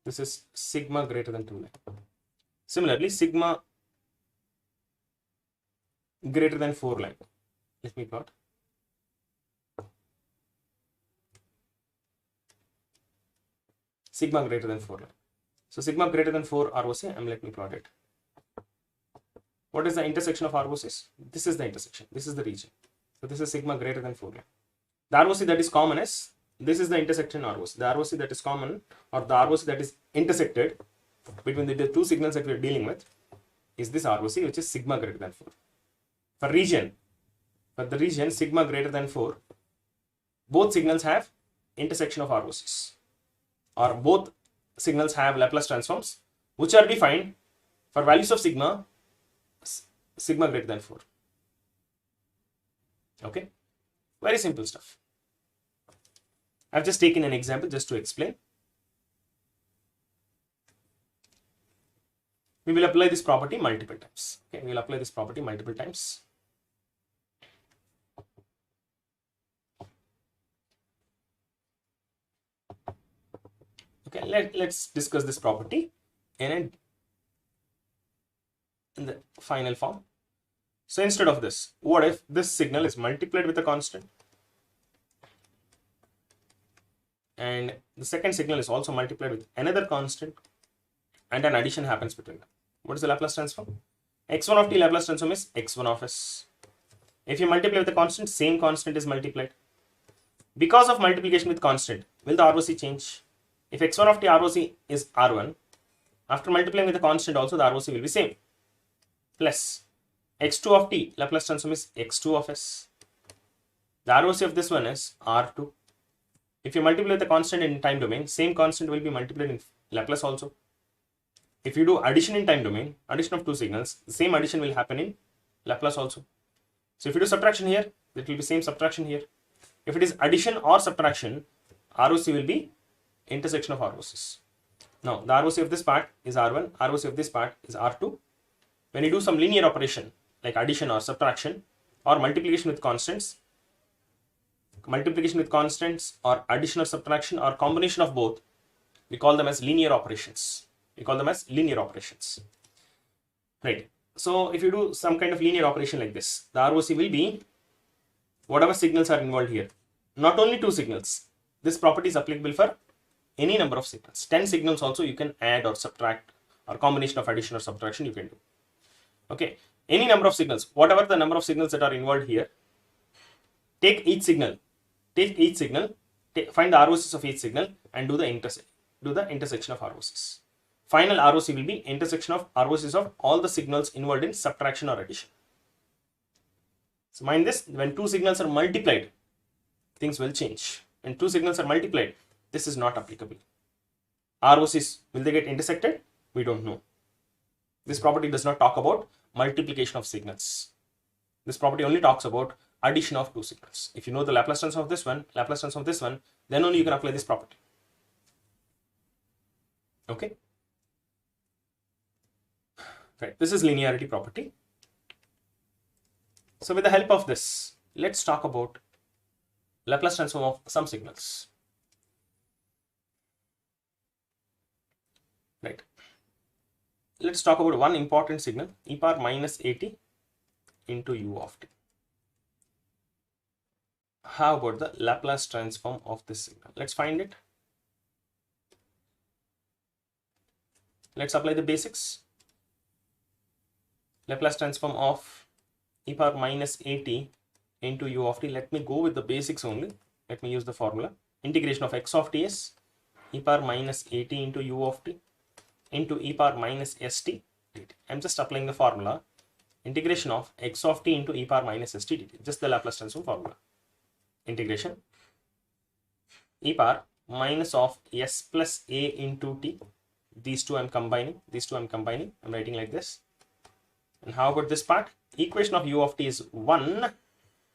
This is sigma greater than 2 line. Similarly, sigma greater than 4 line. Let me plot. sigma greater than 4 line. So sigma greater than 4 ROC, let me plot it. What is the intersection of ROCs? This is the intersection. This is the region. So this is sigma greater than 4 line. The ROC that is common is, this is the intersection ROC. The ROC that is common, or the ROC that is intersected between the two signals that we are dealing with, is this ROC, which is sigma greater than 4. For the region sigma greater than 4, both signals have intersection of ROCs, or both signals have Laplace transforms, which are defined for values of sigma greater than 4. Okay, very simple stuff. I've just taken an example just to explain. We will apply this property multiple times. Okay, we will apply this property multiple times. Okay, let's discuss this property in the final form. So instead of this, what if this signal is multiplied with a constant and the second signal is also multiplied with another constant and an addition happens between them? What is the Laplace transform? x1 of t Laplace transform is x1 of s. If you multiply with a constant, same constant is multiplied. Because of multiplication with constant, will the ROC change? If x1 of t ROC is R1, after multiplying with a constant also the ROC will be same. Plus x2 of t Laplace transform is x2 of s. The ROC of this one is R2. If you multiply with a constant in time domain, same constant will be multiplied in Laplace also. If you do addition in time domain, addition of two signals, the same addition will happen in Laplace also. So if you do subtraction here, it will be same subtraction here. If it is addition or subtraction, ROC will be intersection of ROCs. Now the ROC of this part is R1, ROC of this part is R2. When you do some linear operation like addition or subtraction or multiplication with constants or addition or subtraction or combination of both, we call them as linear operations. Right. So if you do some kind of linear operation like this, the ROC will be whatever signals are involved here. Not only two signals. This property is applicable for any number of signals. 10 signals also you can add or subtract, or combination of addition or subtraction you can do. Okay. Any number of signals, whatever the number of signals that are involved here, take each signal, find the ROCs of each signal and do the intersection of ROCs. Final ROC will be intersection of ROCs of all the signals involved in subtraction or addition. So mind this, when two signals are multiplied, things will change. When two signals are multiplied, this is not applicable. ROCs, will they get intersected? We don't know. This property does not talk about multiplication of signals. This property only talks about addition of two signals. If you know the Laplace transform of this one, Laplace transform of this one, then only you can apply this property. Okay. Right. This is linearity property. So with the help of this, let's talk about Laplace transform of some signals. Right. Let's talk about one important signal, e power minus at into u of t. How about the Laplace transform of this signal? Let's find it. Let's apply the basics. Laplace transform of e power minus at into u of t. Let me go with the basics only. Let me use the formula. Integration of x of t is e power minus at into u of t into e power minus st dt. I'm just applying the formula. Integration of x of t into e power minus st dt. Just the Laplace transform formula. Integration e power minus of s plus a into t. These two I'm combining. I'm writing like this. And how about this part? Equation of u of t is 1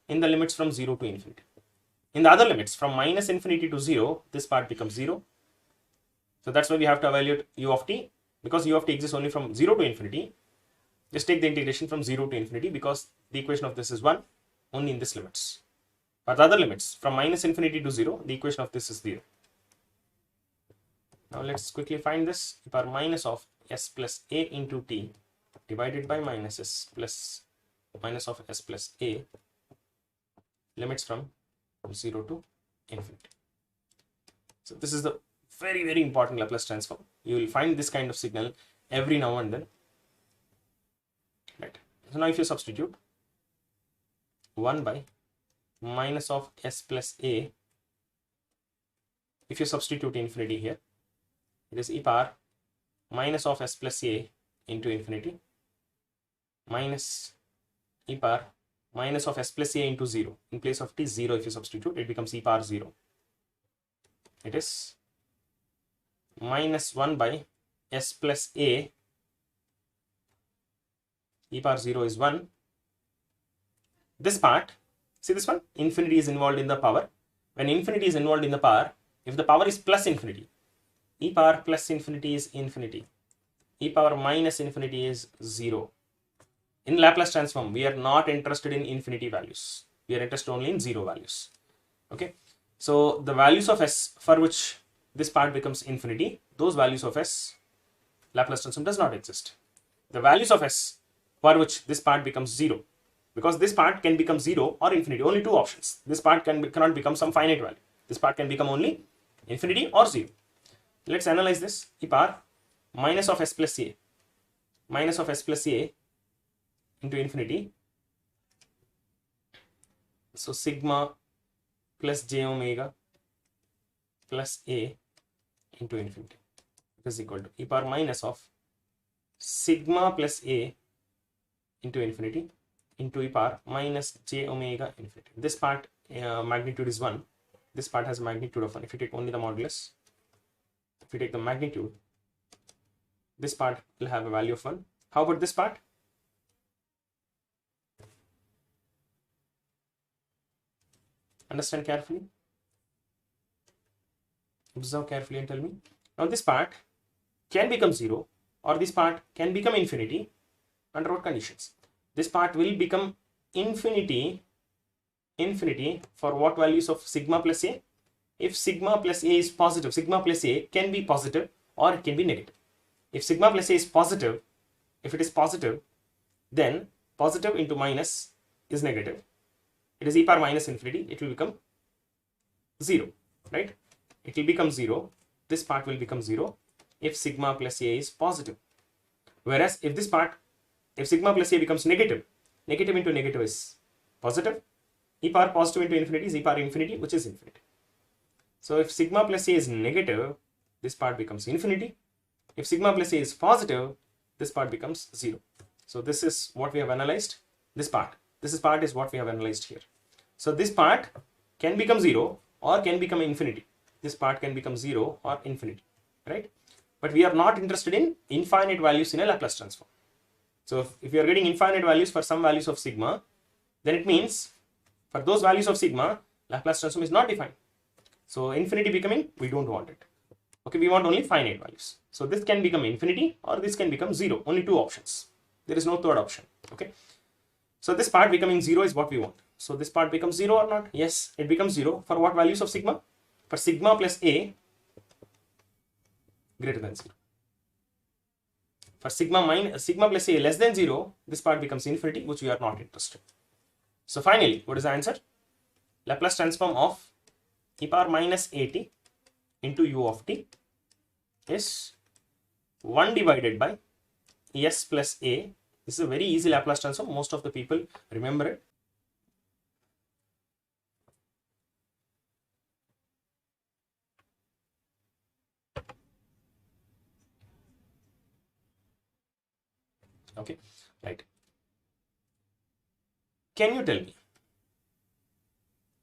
in the limits from 0 to infinity. In the other limits from minus infinity to 0, this part becomes 0. So that's why we have to evaluate u of t. Because u of t exists only from 0 to infinity, just take the integration from 0 to infinity, because the equation of this is 1 only in this limits. For the other limits from minus infinity to 0, the equation of this is 0. Now let's quickly find this. E power minus of s plus a into t divided by minus of s plus a, limits from 0 to infinity. So this is the very, very important Laplace transform. You will find this kind of signal every now and then. Right. So now if you substitute 1 by minus of s plus a, if you substitute infinity here, it is e power minus of s plus a into infinity minus e power minus of s plus a into 0. In place of t 0, if you substitute, it becomes e power 0. It is minus 1 by s plus a, e power 0 is 1. This part, see this one, infinity is involved in the power. When infinity is involved in the power, if the power is plus infinity, e power plus infinity is infinity, e power minus infinity is 0. In Laplace transform, we are not interested in infinity values. We are interested only in 0 values. Okay. So the values of s for which this part becomes infinity, those values of s, Laplace transform does not exist. The values of s for which this part becomes 0, because this part can become 0 or infinity, only two options. This part cannot become some finite value. This part can become only infinity or 0. Let's analyze this. E power minus of s plus a, minus of s plus a into infinity. So sigma plus j omega plus a into infinity is equal to e power minus of sigma plus a into infinity into e power minus j omega infinity. This part magnitude is 1. This part has magnitude of 1. If you take only the modulus, if you take the magnitude, this part will have a value of 1. How about this part? Understand carefully. Observe carefully and tell me. Now this part can become 0 or this part can become infinity. Under what conditions? This part will become infinity for what values of sigma plus a? If sigma plus a is positive, sigma plus a can be positive or it can be negative. If sigma plus a is positive, if it is positive, then positive into minus is negative. It is e power minus infinity, it will become 0, right? It will become 0. This part will become 0 if sigma plus a is positive. Whereas if this part, if sigma plus a becomes negative, negative into negative is positive. E power positive into infinity is e power infinity, which is infinity. So if sigma plus a is negative, this part becomes infinity. If sigma plus a is positive, this part becomes 0. So this is what we have analyzed. This part is what we have analyzed here. So this part can become 0 or can become infinity. This part can become 0 or infinity, right? But we are not interested in infinite values in a Laplace transform. So if you are getting infinite values for some values of sigma, then it means for those values of sigma, Laplace transform is not defined. So infinity becoming, we don't want it. Okay, we want only finite values. So this can become infinity or this can become 0. Only two options. There is no third option. Okay. So this part becoming 0 is what we want. So this part becomes 0 or not? Yes, it becomes 0. For what values of sigma? For sigma plus a greater than 0. For sigma plus a less than 0, this part becomes infinity, which we are not interested. So finally, what is the answer? Laplace transform of e power minus at into u of t is 1 divided by s plus a. This is a very easy Laplace transform. Most of the people remember it. Okay, right. Can you tell me,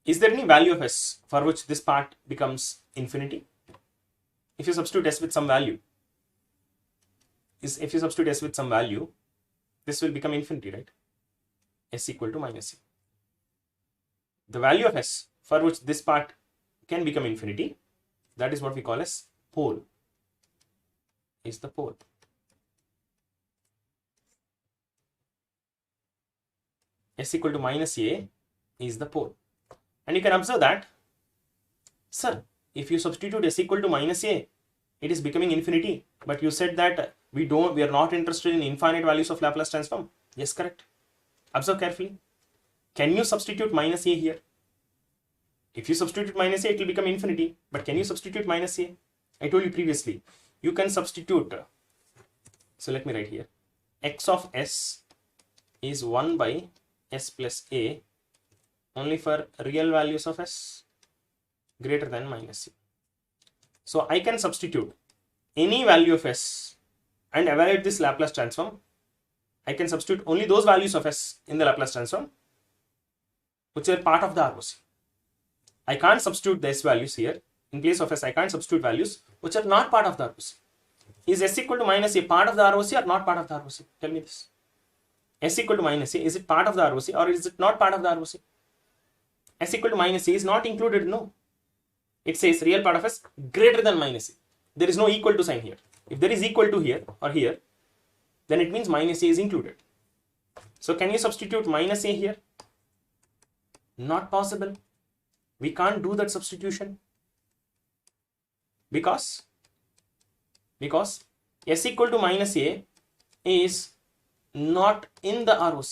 is there any value of s for which this part becomes infinity? If you substitute s with some value, this will become infinity, right? S equal to minus a. The value of s for which this part can become infinity, that is what we call as pole, is the pole. S equal to minus a is the pole. And you can observe that, sir, if you substitute s equal to minus a, it is becoming infinity. But you said that we are not interested in infinite values of Laplace transform. Yes, correct. Observe carefully. Can you substitute minus a here? If you substitute minus a, it will become infinity. But can you substitute minus a? I told you previously, you can substitute. So let me write here. X of S is 1 by S plus A only for real values of S greater than minus A. So I can substitute any value of S and evaluate this Laplace transform. I can substitute only those values of S in the Laplace transform which are part of the ROC. I can't substitute the S values here. In place of S, I can't substitute values which are not part of the ROC. Is S equal to minus A part of the ROC or not part of the ROC? Tell me this. S equal to minus A, is it part of the ROC or is it not part of the ROC? S equal to minus A is not included, no. It says real part of S greater than minus A. There is no equal to sign here. If there is equal to here or here, then it means minus A is included. So can you substitute minus A here? Not possible. We can't do that substitution. Because S equal to minus A is not in the ROC,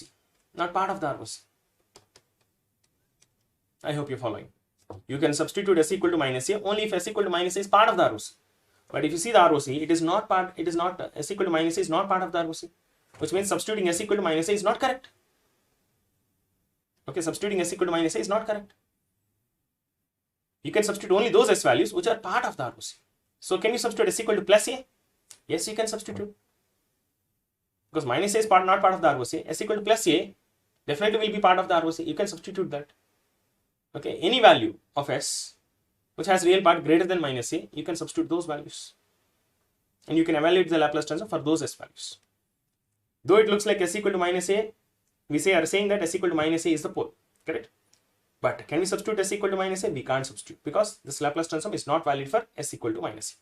not part of the ROC. I hope you're following. You can substitute S equal to minus A only if S equal to minus A is part of the ROC. But if you see the ROC, it is not part, S equal to minus A is not part of the ROC, which means substituting S equal to minus A is not correct. Okay, substituting S equal to minus A is not correct. You can substitute only those S values which are part of the ROC. So can you substitute S equal to plus A? Yes, you can substitute. Because minus A is not part of the ROC. S equal to plus A definitely will be part of the ROC. You can substitute that. Okay, any value of S which has real part greater than minus A, you can substitute those values. And you can evaluate the Laplace transform for those S values. Though it looks like S equal to minus A, we are saying that S equal to minus A is the pole. Correct? But can we substitute S equal to minus A? We can't substitute because this Laplace transform is not valid for S equal to minus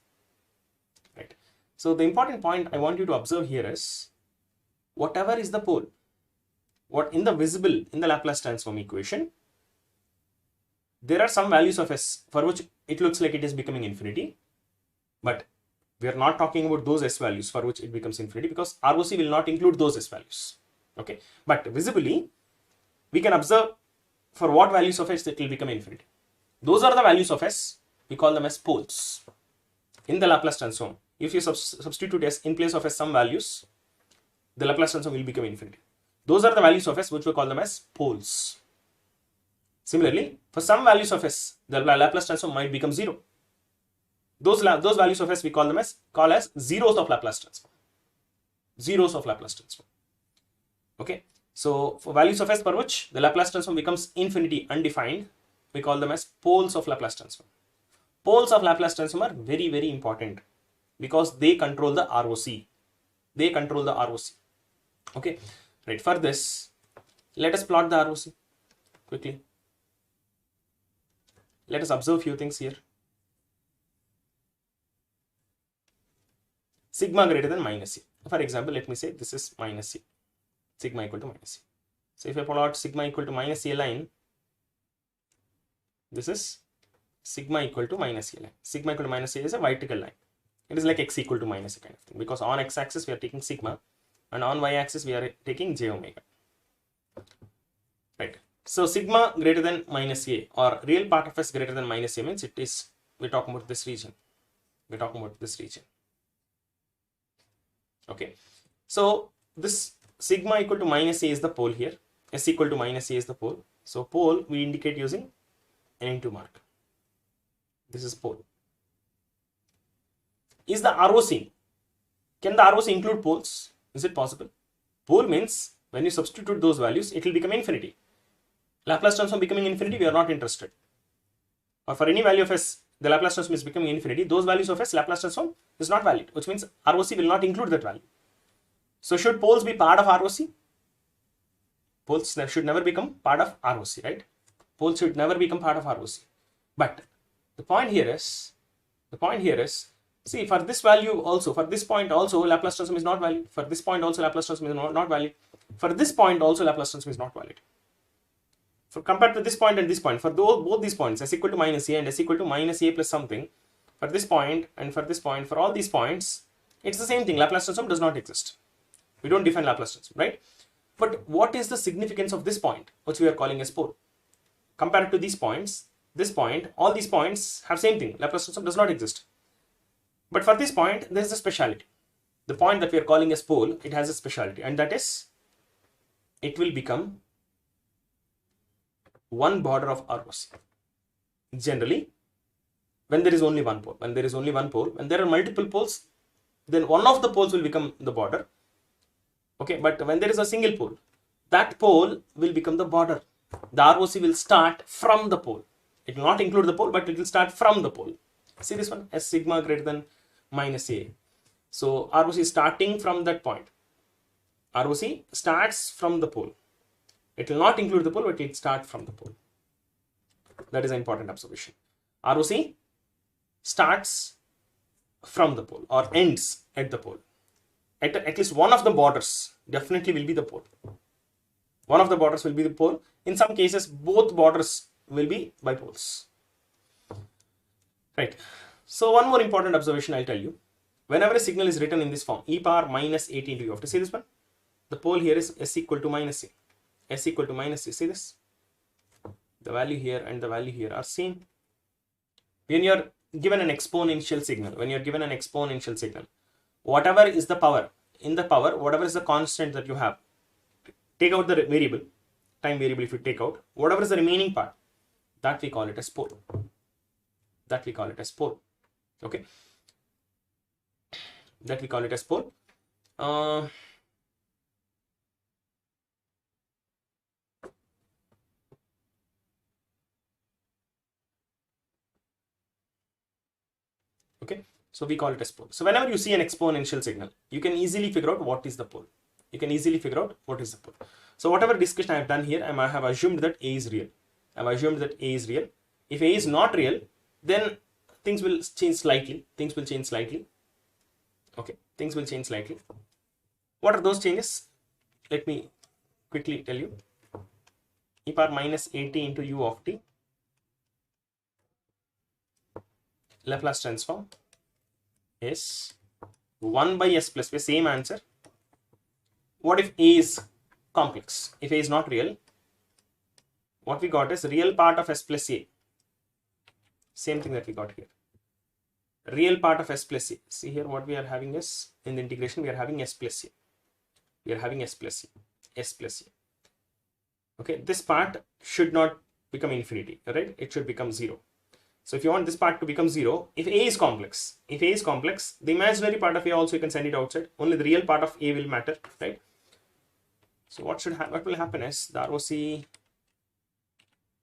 A. Right? So the important point I want you to observe here is whatever is the pole, what in the visible in the Laplace transform equation, there are some values of S for which it looks like it is becoming infinity, but we are not talking about those S values for which it becomes infinity because ROC will not include those S values. Okay, but visibly we can observe for what values of S it will become infinity. Those are the values of S. We call them as poles in the Laplace transform. If you substitute S in place of S some values, the Laplace transform will become infinity. Those are the values of S which we call them as poles. Similarly, for some values of S, the Laplace transform might become 0. Those values of S we call as zeros of Laplace transform. Zeros of Laplace transform. Okay. So for values of S for which the Laplace transform becomes infinity undefined, we call them as poles of Laplace transform. Poles of Laplace transform are very, very important because they control the ROC. They control the ROC. Okay. Right. For this, let us plot the ROC quickly. Let us observe few things here. Sigma greater than minus A. For example, let me say this is minus A. Sigma equal to minus A. So if I plot sigma equal to minus A line, this is sigma equal to minus A line. Sigma equal to minus A is a vertical line. It is like x equal to minus A kind of thing because on x-axis we are taking sigma and on y-axis we are taking j omega. Right. So sigma greater than minus A or real part of S greater than minus A means it is, we're talking about this region. We're talking about this region. Okay. So this sigma equal to minus A is the pole here. S equal to minus A is the pole. So pole we indicate using an into mark. This is pole. Is the ROC, can the ROC include poles? Is it possible? Pole means when you substitute those values, it will become infinity. Laplace transform becoming infinity, we are not interested. Or for any value of S, the Laplace transform is becoming infinity. Those values of S, Laplace transform is not valid, which means ROC will not include that value. So should poles be part of ROC? Poles should never become part of ROC, right? Poles should never become part of ROC. But the point here is, see, for this value also, for this point also, Laplace transform is not valid. For this point also, Laplace transform is not valid. For this point also, Laplace transform is not valid. For compared to this point and this point, for both these points, S equal to minus A and S equal to minus A plus something, for this point and for this point, for all these points, it's the same thing. Laplace transform does not exist. We don't define Laplace transform, right? But what is the significance of this point, which we are calling as pole? Compared to these points, this point, all these points have same thing. Laplace transform does not exist. But for this point, there is a speciality. The point that we are calling as pole, it has a speciality, and that is it will become one border of ROC. Generally, when there is only one pole, when there are multiple poles, then one of the poles will become the border. Okay, but when there is a single pole, that pole will become the border. The ROC will start from the pole. It will not include the pole, but it will start from the pole. See this one, S sigma greater than minus A. So ROC is starting from that point. ROC starts from the pole. It will not include the pole, but it will start from the pole. That is an important observation. ROC starts from the pole or ends at the pole. At least one of the borders definitely will be the pole. One of the borders will be the pole. In some cases, both borders will be bipoles. Right. So one more important observation I'll tell you. Whenever a signal is written in this form, e power minus at into u, have to see this one. The pole here is s equal to minus a. S equal to minus a. See this? The value here and the value here are same. When you're given an exponential signal, whatever is the power, in the power, whatever is the constant that you have, take out the variable, time variable if you take out, whatever is the remaining part, that we call it as pole. Okay. That we call it as pole. Okay, so we call it as pole. So whenever you see an exponential signal, you can easily figure out what is the pole. So whatever discussion I have done here, I have assumed that A is real. If A is not real, then things will change slightly. Okay, things will change slightly. What are those changes? Let me quickly tell you. E power minus at into u of t, Laplace transform is 1 by s plus b, same answer. What if A is complex? If A is not real, what we got is real part of s plus a. Same thing that we got here. Real part of s plus a. See here what we are having is, in the integration, we are having s plus a. Okay, this part should not become infinity, right? It should become 0. So if you want this part to become 0, if A is complex, the imaginary part of A also you can send it outside. Only the real part of A will matter, right? So what will happen is the ROC,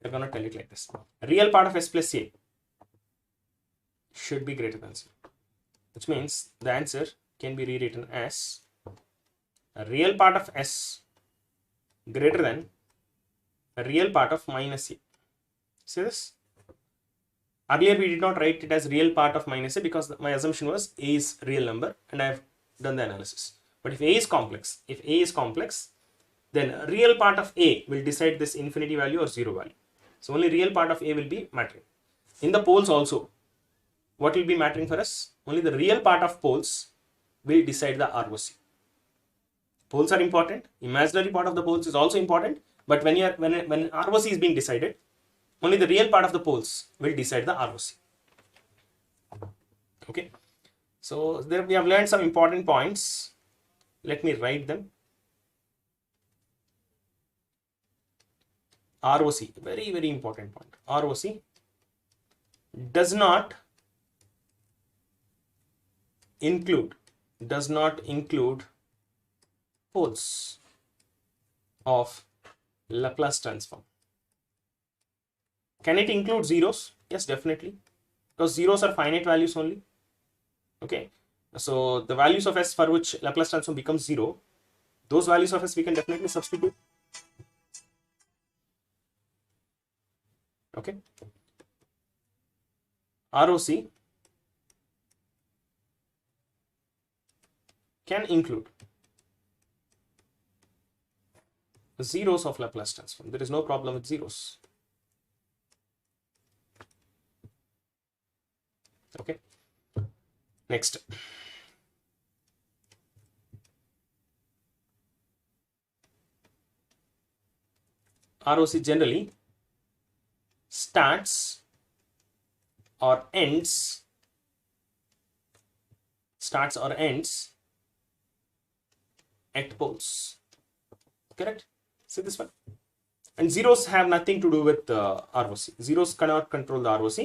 we're going to tell it like this. Real part of S plus A should be greater than 0, which means the answer can be rewritten as a real part of S greater than a real part of minus A. See this? Earlier we did not write it as real part of minus A because my assumption was A is real number and I have done the analysis. But if A is complex, then real part of A will decide this infinity value or 0 value. So only real part of A will be mattering. In the poles also, what will be mattering for us? Only the real part of poles will decide the ROC. Poles are important. Imaginary part of the poles is also important. But when ROC is being decided, only the real part of the poles will decide the ROC. Okay. So there we have learned some important points. Let me write them. ROC, very, very important point. ROC does not include poles of Laplace transform. Can it include zeros? Yes, definitely, because zeros are finite values only. Okay, so the values of s for which Laplace transform becomes 0, those values of s we can definitely substitute. Okay, ROC can include zeros of Laplace transform. There is no problem with zeros. Okay, next. ROC generally starts or ends starts or ends at poles. Correct? See this one? And zeros have nothing to do with ROC. Zeros cannot control the ROC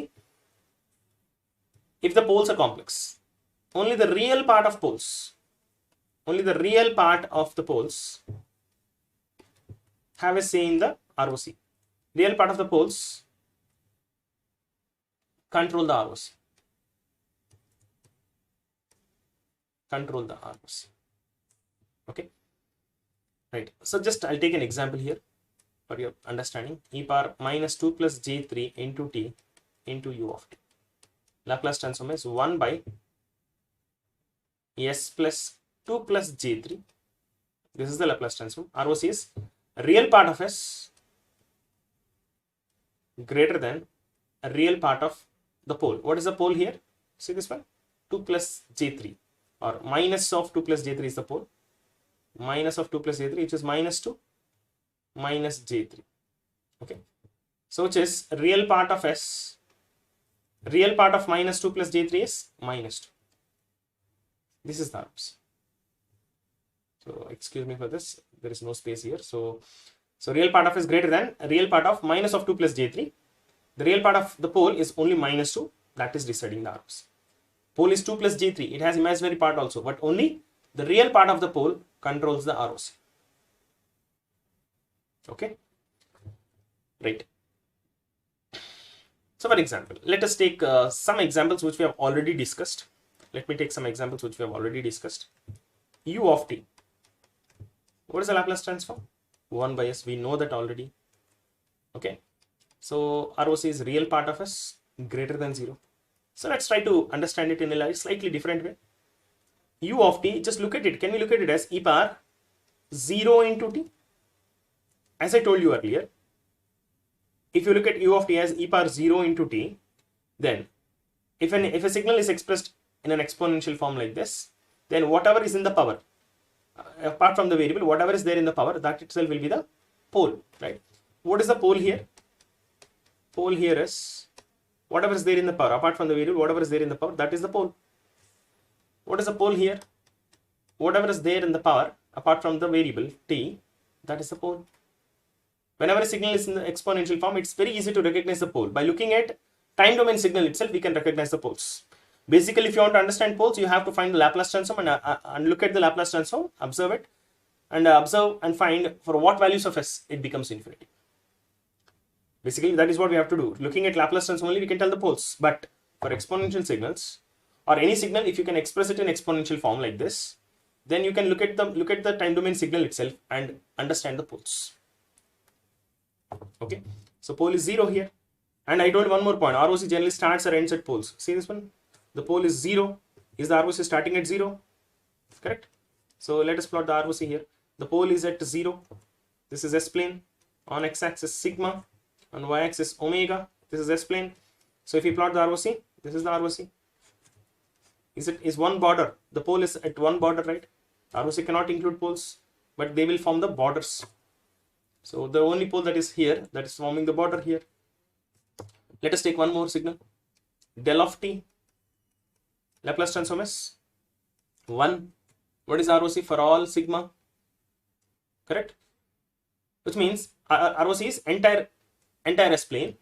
if the poles are complex. Only the real part of poles, have a say in the ROC. Real part of the poles control the ROC. Okay. Right. So just I'll take an example here for your understanding. E power minus 2 plus j3 into t into u of t. Laplace transform is 1 by s plus 2 plus j3. This is the Laplace transform. ROC is real part of s greater than a real part of the pole. What is the pole here? See this one? 2 plus j3, or minus of 2 plus j3 is the pole. Minus of 2 plus j3, which is minus 2 minus j3. Okay. So which is real part of s. Real part of minus 2 plus j3 is minus 2. This is the ROC. So excuse me for this. There is no space here. So real part of is greater than real part of minus of 2 plus j3. The real part of the pole is only minus 2. That is deciding the ROC. Pole is 2 plus j3. It has imaginary part also, but only the real part of the pole controls the ROC. Okay. Right. So for example, let us take some examples which we have already discussed. Let me take some examples which we have already discussed. U of t. What is the Laplace transform? 1 by s. We know that already. Okay. So ROC is real part of s greater than 0. So let's try to understand it in a slightly different way. U of t, just look at it. Can we look at it as e power 0 into t? As I told you earlier, if you look at u of t as e power 0 into t, then if a signal is expressed in an exponential form like this, then whatever is in the power, apart from the variable, whatever is there in the power, that itself will be the pole, right? What is the pole here? Pole here is whatever is there in the power, apart from the variable, whatever is there in the power, that is the pole. What is the pole here? Whatever is there in the power, apart from the variable t, that is the pole. Whenever a signal is in the exponential form, it's very easy to recognize the pole. By looking at time domain signal itself, we can recognize the poles. Basically, if you want to understand poles, you have to find the Laplace transform and look at the Laplace transform, observe it, and observe and find for what values of s it becomes infinity. Basically, that is what we have to do. Looking at Laplace transform only, we can tell the poles. But for exponential signals or any signal, if you can express it in exponential form like this, then you can look at the time domain signal itself and understand the poles. Okay, so pole is 0 here, and I told one more point. ROC generally starts or ends at poles. See this one? The pole is 0. Is the ROC starting at 0? Correct. So let us plot the ROC here. The pole is at 0. This is S plane. On x-axis sigma. On y-axis omega. This is S plane. So if you plot the ROC, this is the ROC. Is one border. The pole is at one border, right? ROC cannot include poles, but they will form the borders. So the only pole that is here, that is forming the border here. Let us take one more signal. Del of t. Laplace transform is 1. What is ROC for all sigma? Correct? Which means ROC is entire S plane,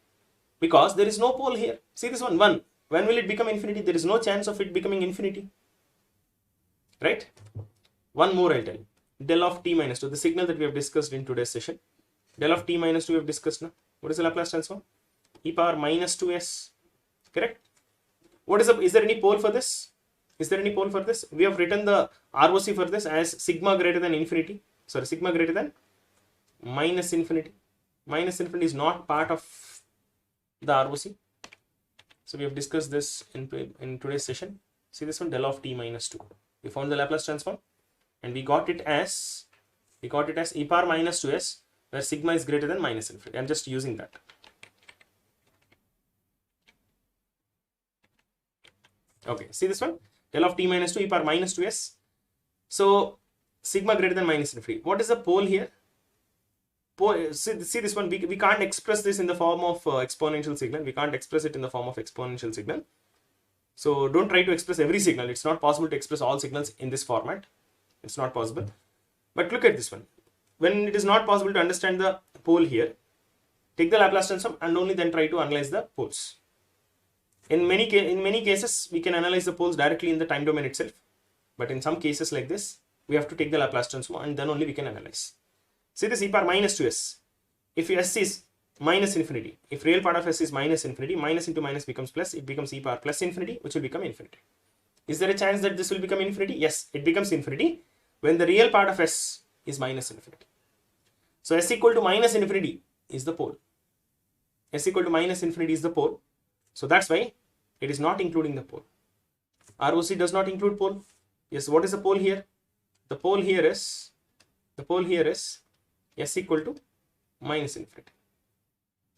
because there is no pole here. See this one, 1. When will it become infinity? There is no chance of it becoming infinity. Right? One more I'll tell you. Del of t minus 2, the signal that we have discussed in today's session. Del of t minus 2 we have discussed now. What is the Laplace transform? E power minus 2s. Correct? What is there any pole for this? Is there any pole for this? We have written the ROC for this as sigma greater than infinity. Sorry, sigma greater than minus infinity. Minus infinity is not part of the ROC. So we have discussed this in today's session. See this one, del of t minus 2. We found the Laplace transform and we got it as e power minus 2s, where sigma is greater than minus infinity. I'm just using that. Okay, see this one, del of t minus 2 e power minus 2s. So sigma greater than minus infinity. What is the pole here? See this one, we can't express this in the form of exponential signal. We can't express it in the form of exponential signal. So don't try to express every signal. It's not possible to express all signals in this format. It's not possible. But look at this one. When it is not possible to understand the pole here, take the Laplace transform and only then try to analyze the poles. In many cases, we can analyze the poles directly in the time domain itself. But in some cases like this, we have to take the Laplace transform and then only we can analyze. See this e power minus 2s. If s is minus infinity, if real part of s is minus infinity, minus into minus becomes plus, it becomes e power plus infinity, which will become infinity. Is there a chance that this will become infinity? Yes, it becomes infinity when the real part of s is minus infinity. So s equal to minus infinity is the pole. S equal to minus infinity is the pole. So that's why it is not including the pole. ROC does not include pole. Yes, what is the pole here? The pole here is s equal to minus infinity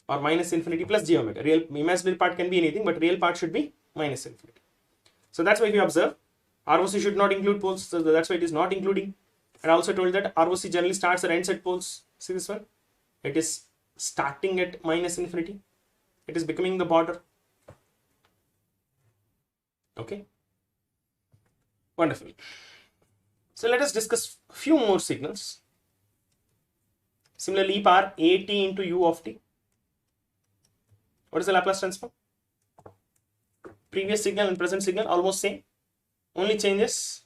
or minus infinity plus j omega. Real imaginary part can be anything, but real part should be minus infinity. So that's why if you observe, ROC should not include poles. So that's why it is not including. And I also told that ROC generally starts at ends at poles. See this one? It is starting at minus infinity. It is becoming the border. Okay. Wonderful. So let us discuss a few more signals. Similarly, e power at into u of t. What is the Laplace transform? Previous signal and present signal almost same. Only changes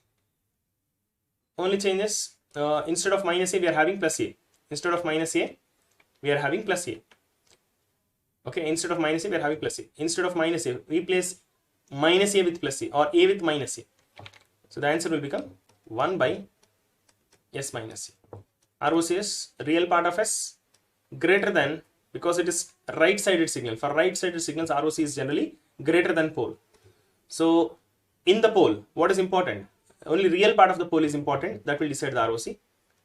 instead of minus a, we are having plus a. Instead of minus a, we are having plus a. Okay, instead of minus a, we are having plus a. Instead of minus a, replace minus a with plus a or a with minus a. So the answer will become 1 by s minus a. ROC is real part of s greater than, because it is right-sided signal. For right-sided signals, ROC is generally greater than pole. So in the pole, what is important? Only real part of the pole is important. That will decide the ROC.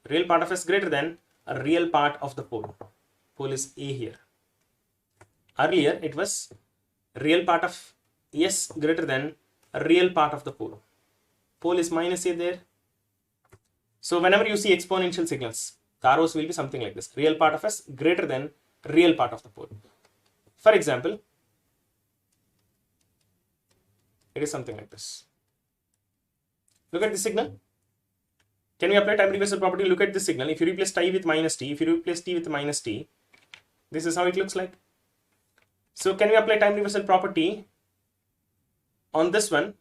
Real part of s greater than a real part of the pole. Pole is a here. Earlier, it was real part of s greater than a real part of the pole. Pole is minus a there. So whenever you see exponential signals, the ROC will be something like this. Real part of s greater than real part of the pole. For example, it is something like this. Look at this signal. Can we apply time reversal property? Look at this signal. If you replace t with minus t, if you replace t with minus t, this is how it looks like. So can we apply time reversal property on this one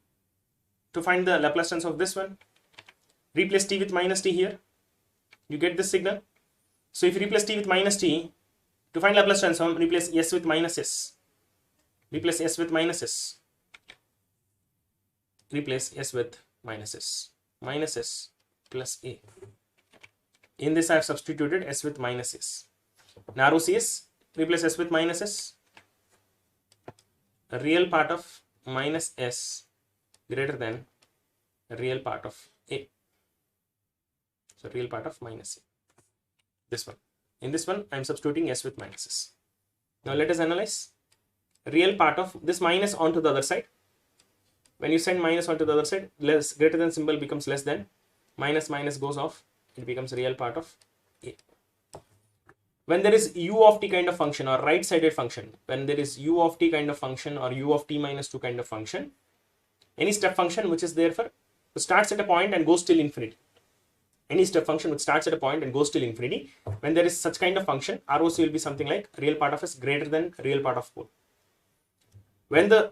to find the Laplace transform of this one? Replace t with minus t here. You get this signal. So if you replace t with minus t, to find Laplace transform, replace s with minus s. Replace s with minus s. Replace s with minus s. Minus s plus a. In this I have substituted s with minus s. Now ROC is replace s with minus s. A real part of minus s greater than a real part of a. So real part of minus a. This one. In this one, I am substituting s with minus s. Now let us analyze. Real part of this minus onto the other side. When you send minus onto the other side, less greater than symbol becomes less than. Minus minus goes off. It becomes real part of a. When there is u of t kind of function or right-sided function, when there is u of t kind of function or u of t minus 2 kind of function, any step function which is there for starts at a point and goes till infinity. Any step function which starts at a point and goes till infinity, when there is such kind of function, ROC will be something like real part of s greater than real part of pole. When the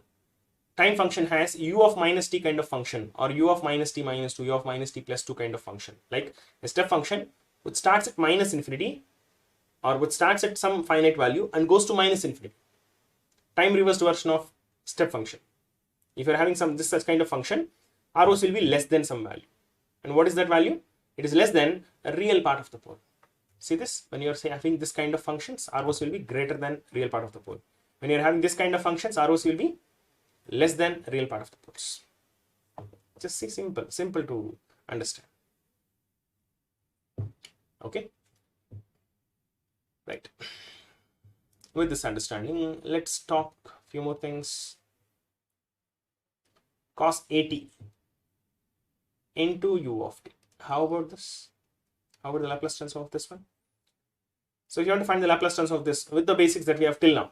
time function has u of minus t kind of function or u of minus t minus 2, u of minus t plus 2 kind of function, like a step function which starts at minus infinity or which starts at some finite value and goes to minus infinity. Time reversed version of step function. If you are having such kind of function, ROC will be less than some value. And what is that value? It is less than a real part of the pole. See this? When you are having this kind of functions, ROC will be greater than real part of the pole. When you are having this kind of functions, ROC will be less than real part of the poles. Just see, simple to understand. Okay. Right. With this understanding, let's talk a few more things. Cos AT into u of t. How about this? How about the Laplace transform of this one? So if you want to find the Laplace transform of this with the basics that we have till now,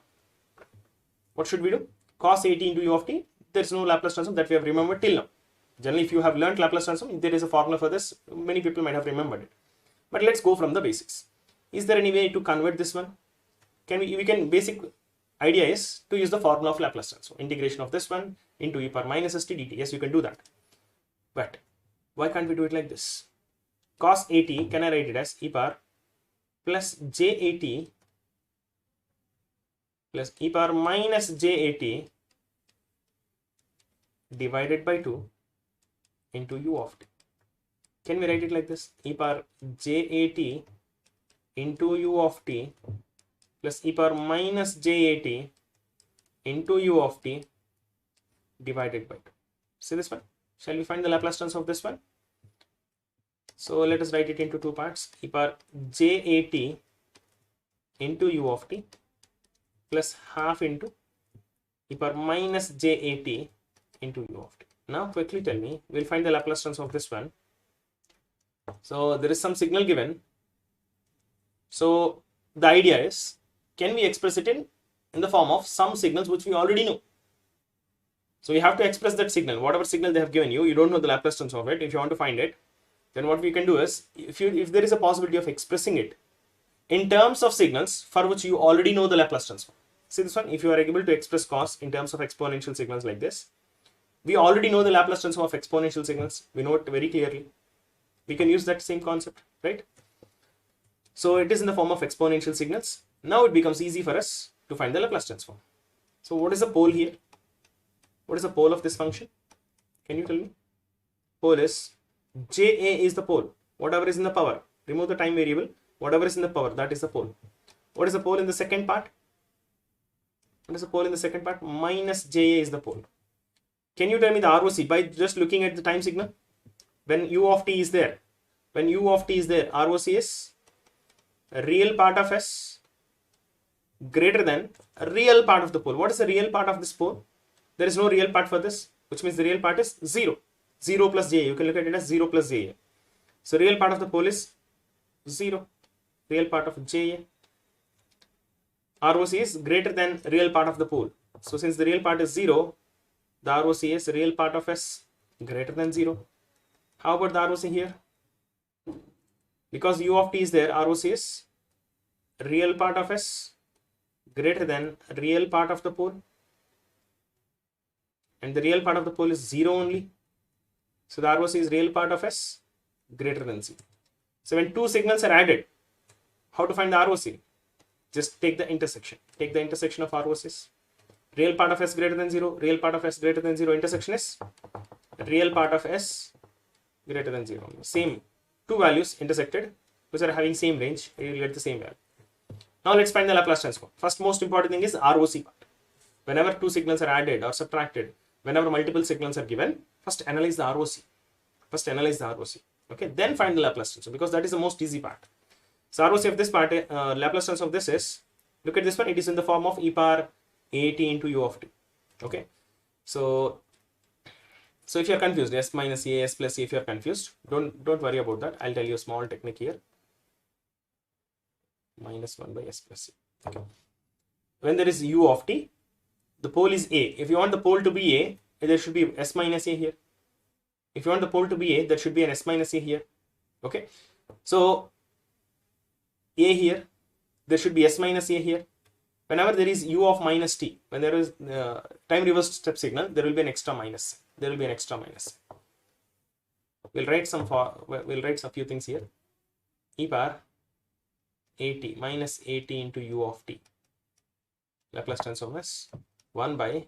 what should we do? Cos AT into u of t. there's no Laplace transform that we have remembered till now. Generally, if you have learned Laplace transform, there is a formula for this. Many people might have remembered it. But let's go from the basics. Is there any way to convert this one? Basic idea is to use the formula of Laplace transform. Integration of this one into e power minus st dt. Yes, you can do that. But why can't we do it like this? Cos at, can I write it as e power plus j at plus e power minus j at divided by 2 into u of t. Can we write it like this? E power j at into u of t plus e power minus j at into u of t divided by 2. See this one? Shall we find the Laplace transform of this one? So let us write it into two parts. E power j at into u of t plus half into e power minus j at into u of t. Now quickly tell me, we'll find the Laplace transform of this one. So there is some signal given. So the idea is, can we express it in the form of some signals which we already know? So you have to express that signal, whatever signal they have given you. You don't know the Laplace transform of it. If you want to find it, then what we can do is, if there is a possibility of expressing it in terms of signals for which you already know the Laplace transform. See this one? If you are able to express cos in terms of exponential signals like this, we already know the Laplace transform of exponential signals. We know it very clearly. We can use that same concept, right? So it is in the form of exponential signals. Now it becomes easy for us to find the Laplace transform. So what is the pole here? What is the pole of this function? Can you tell me? Pole is Ja is the pole. Whatever is in the power. Remove the time variable. Whatever is in the power, that is the pole. What is the pole in the second part? What is the pole in the second part? Minus Ja is the pole. Can you tell me the ROC by just looking at the time signal? When u of t is there. When u of t is there, ROC is a real part of S greater than a real part of the pole. What is the real part of this pole? There is no real part for this, which means the real part is 0. 0 plus Ja. You can look at it as 0 plus Ja. So real part of the pole is 0. Real part of Ja. ROC is greater than real part of the pole. So since the real part is 0, the ROC is real part of S greater than 0. How about the ROC here? Because u of t is there, ROC is real part of S greater than real part of the pole. And the real part of the pole is 0 only. So the ROC is real part of S greater than 0. So when two signals are added, how to find the ROC? Just take the intersection. Take the intersection of ROCs. Real part of S greater than 0, real part of S greater than 0. Intersection is real part of S greater than 0. Same two values intersected, which are having same range, you will get the same value. Now let's find the Laplace transform. First most important thing is ROC part. Whenever two signals are added or subtracted, whenever multiple signals are given, first analyze the ROC. First analyze the ROC. Okay, then find the Laplace transform, because that is the most easy part. So ROC of this part, Laplace transform of this is, look at this one, it is in the form of e power at into u of t. Okay, so if you are confused, s minus a, s plus a, if you are confused, don't worry about that. I'll tell you a small technique here. Minus 1 by s plus a. Okay. When there is u of t, the pole is a. If you want the pole to be a, there should be s minus a here. If you want the pole to be a, there should be an s minus a here. Okay, so a here, there should be s minus a here. Whenever there is u of minus t, when there is time reversed step signal, there will be an extra minus. There will be an extra minus. We'll write some few things here. E power at minus at into u of t. Laplace transform is 1 by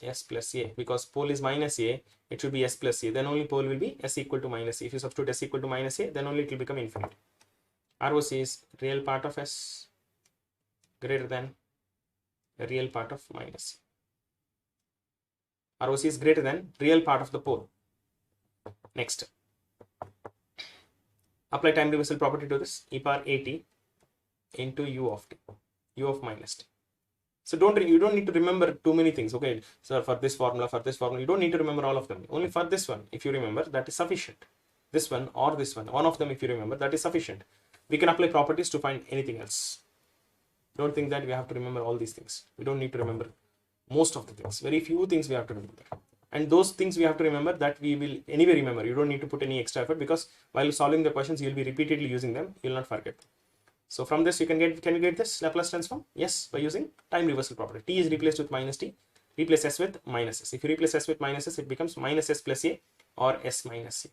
s plus a. Because pole is minus a, it should be s plus a. Then only pole will be s equal to minus a. If you substitute s equal to minus a, then only it will become infinite. ROC is real part of s greater than a real part of minus a. ROC is greater than real part of the pole. Next, apply time reversal property to this. E power at into u of t, u of minus t. So you don't need to remember too many things. Okay, so for this formula, you don't need to remember all of them. Only for this one, if you remember, that is sufficient. This one or this one of them, if you remember, that is sufficient. We can apply properties to find anything else. Don't think that we have to remember all these things. We don't need to remember Most of the things, very few things we have to remember. And those things we have to remember that we will anyway remember. You don't need to put any extra effort because while solving the questions, you will be repeatedly using them. You will not forget. So from this, you can you get this Laplace transform? Yes, by using time reversal property. T is replaced with minus t. Replace s with minus s. If you replace s with minus s, it becomes minus s plus a or s minus a.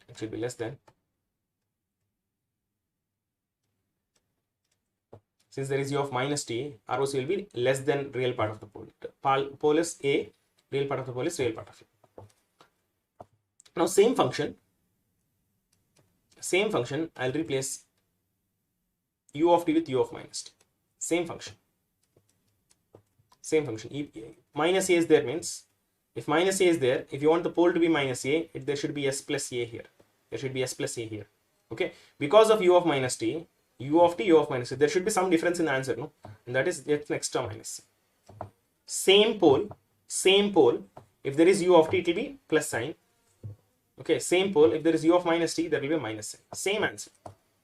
It should be less than. Since there is u of minus t, ROC will be less than real part of the pole. Pole is a, real part of the pole is real part of a. Now same function, I'll replace u of t with u of minus t. Same function. Minus a is there means, if minus a is there, if you want the pole to be minus a, there should be s plus a here. There should be s plus a here. Okay, because of u of minus t, u of t, u of minus t, there should be some difference in the answer, no? And that is it's an extra minus. Same pole, if there is u of t, it will be plus sign. Okay, same pole, if there is u of minus t, there will be a minus sign. Same answer.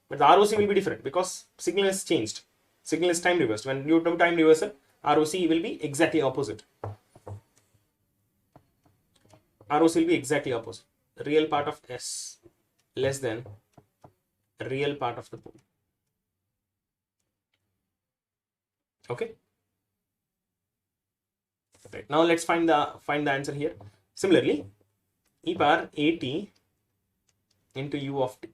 But the ROC will be different because signal is changed. Signal is time reversed. When you do time reversal, ROC will be exactly opposite. ROC will be exactly opposite. Real part of S less than real part of the pole. Okay. Right. Now let's find the answer here. Similarly, e power at into u of t.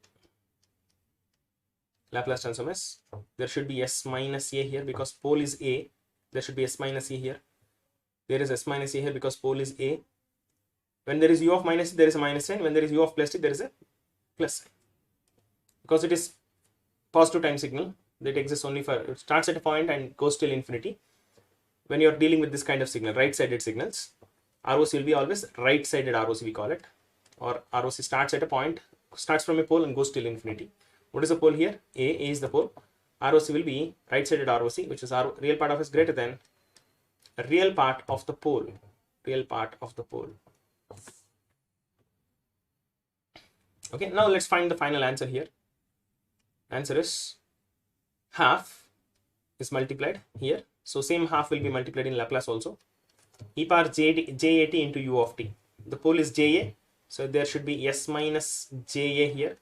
Laplace transform is, there should be s minus a here because pole is a. There should be s minus a here. There is s minus a here because pole is a. When there is u of minus t, there is a minus sign. When there is u of plus t, there is a plus sign. Because it is positive time signal that exists only for, it starts at a point and goes till infinity. When you are dealing with this kind of signal, right-sided signals, ROC will be always right-sided ROC, we call it. Or ROC starts at a point, starts from a pole and goes till infinity. What is the pole here? A is the pole. ROC will be right-sided ROC, which is real part of is greater than real part of the pole. Real part of the pole. Okay, now let's find the final answer here. Answer is half is multiplied here. So same half will be multiplied in Laplace also. E power JAT into u of t. The pole is JA. So there should be s minus JA here.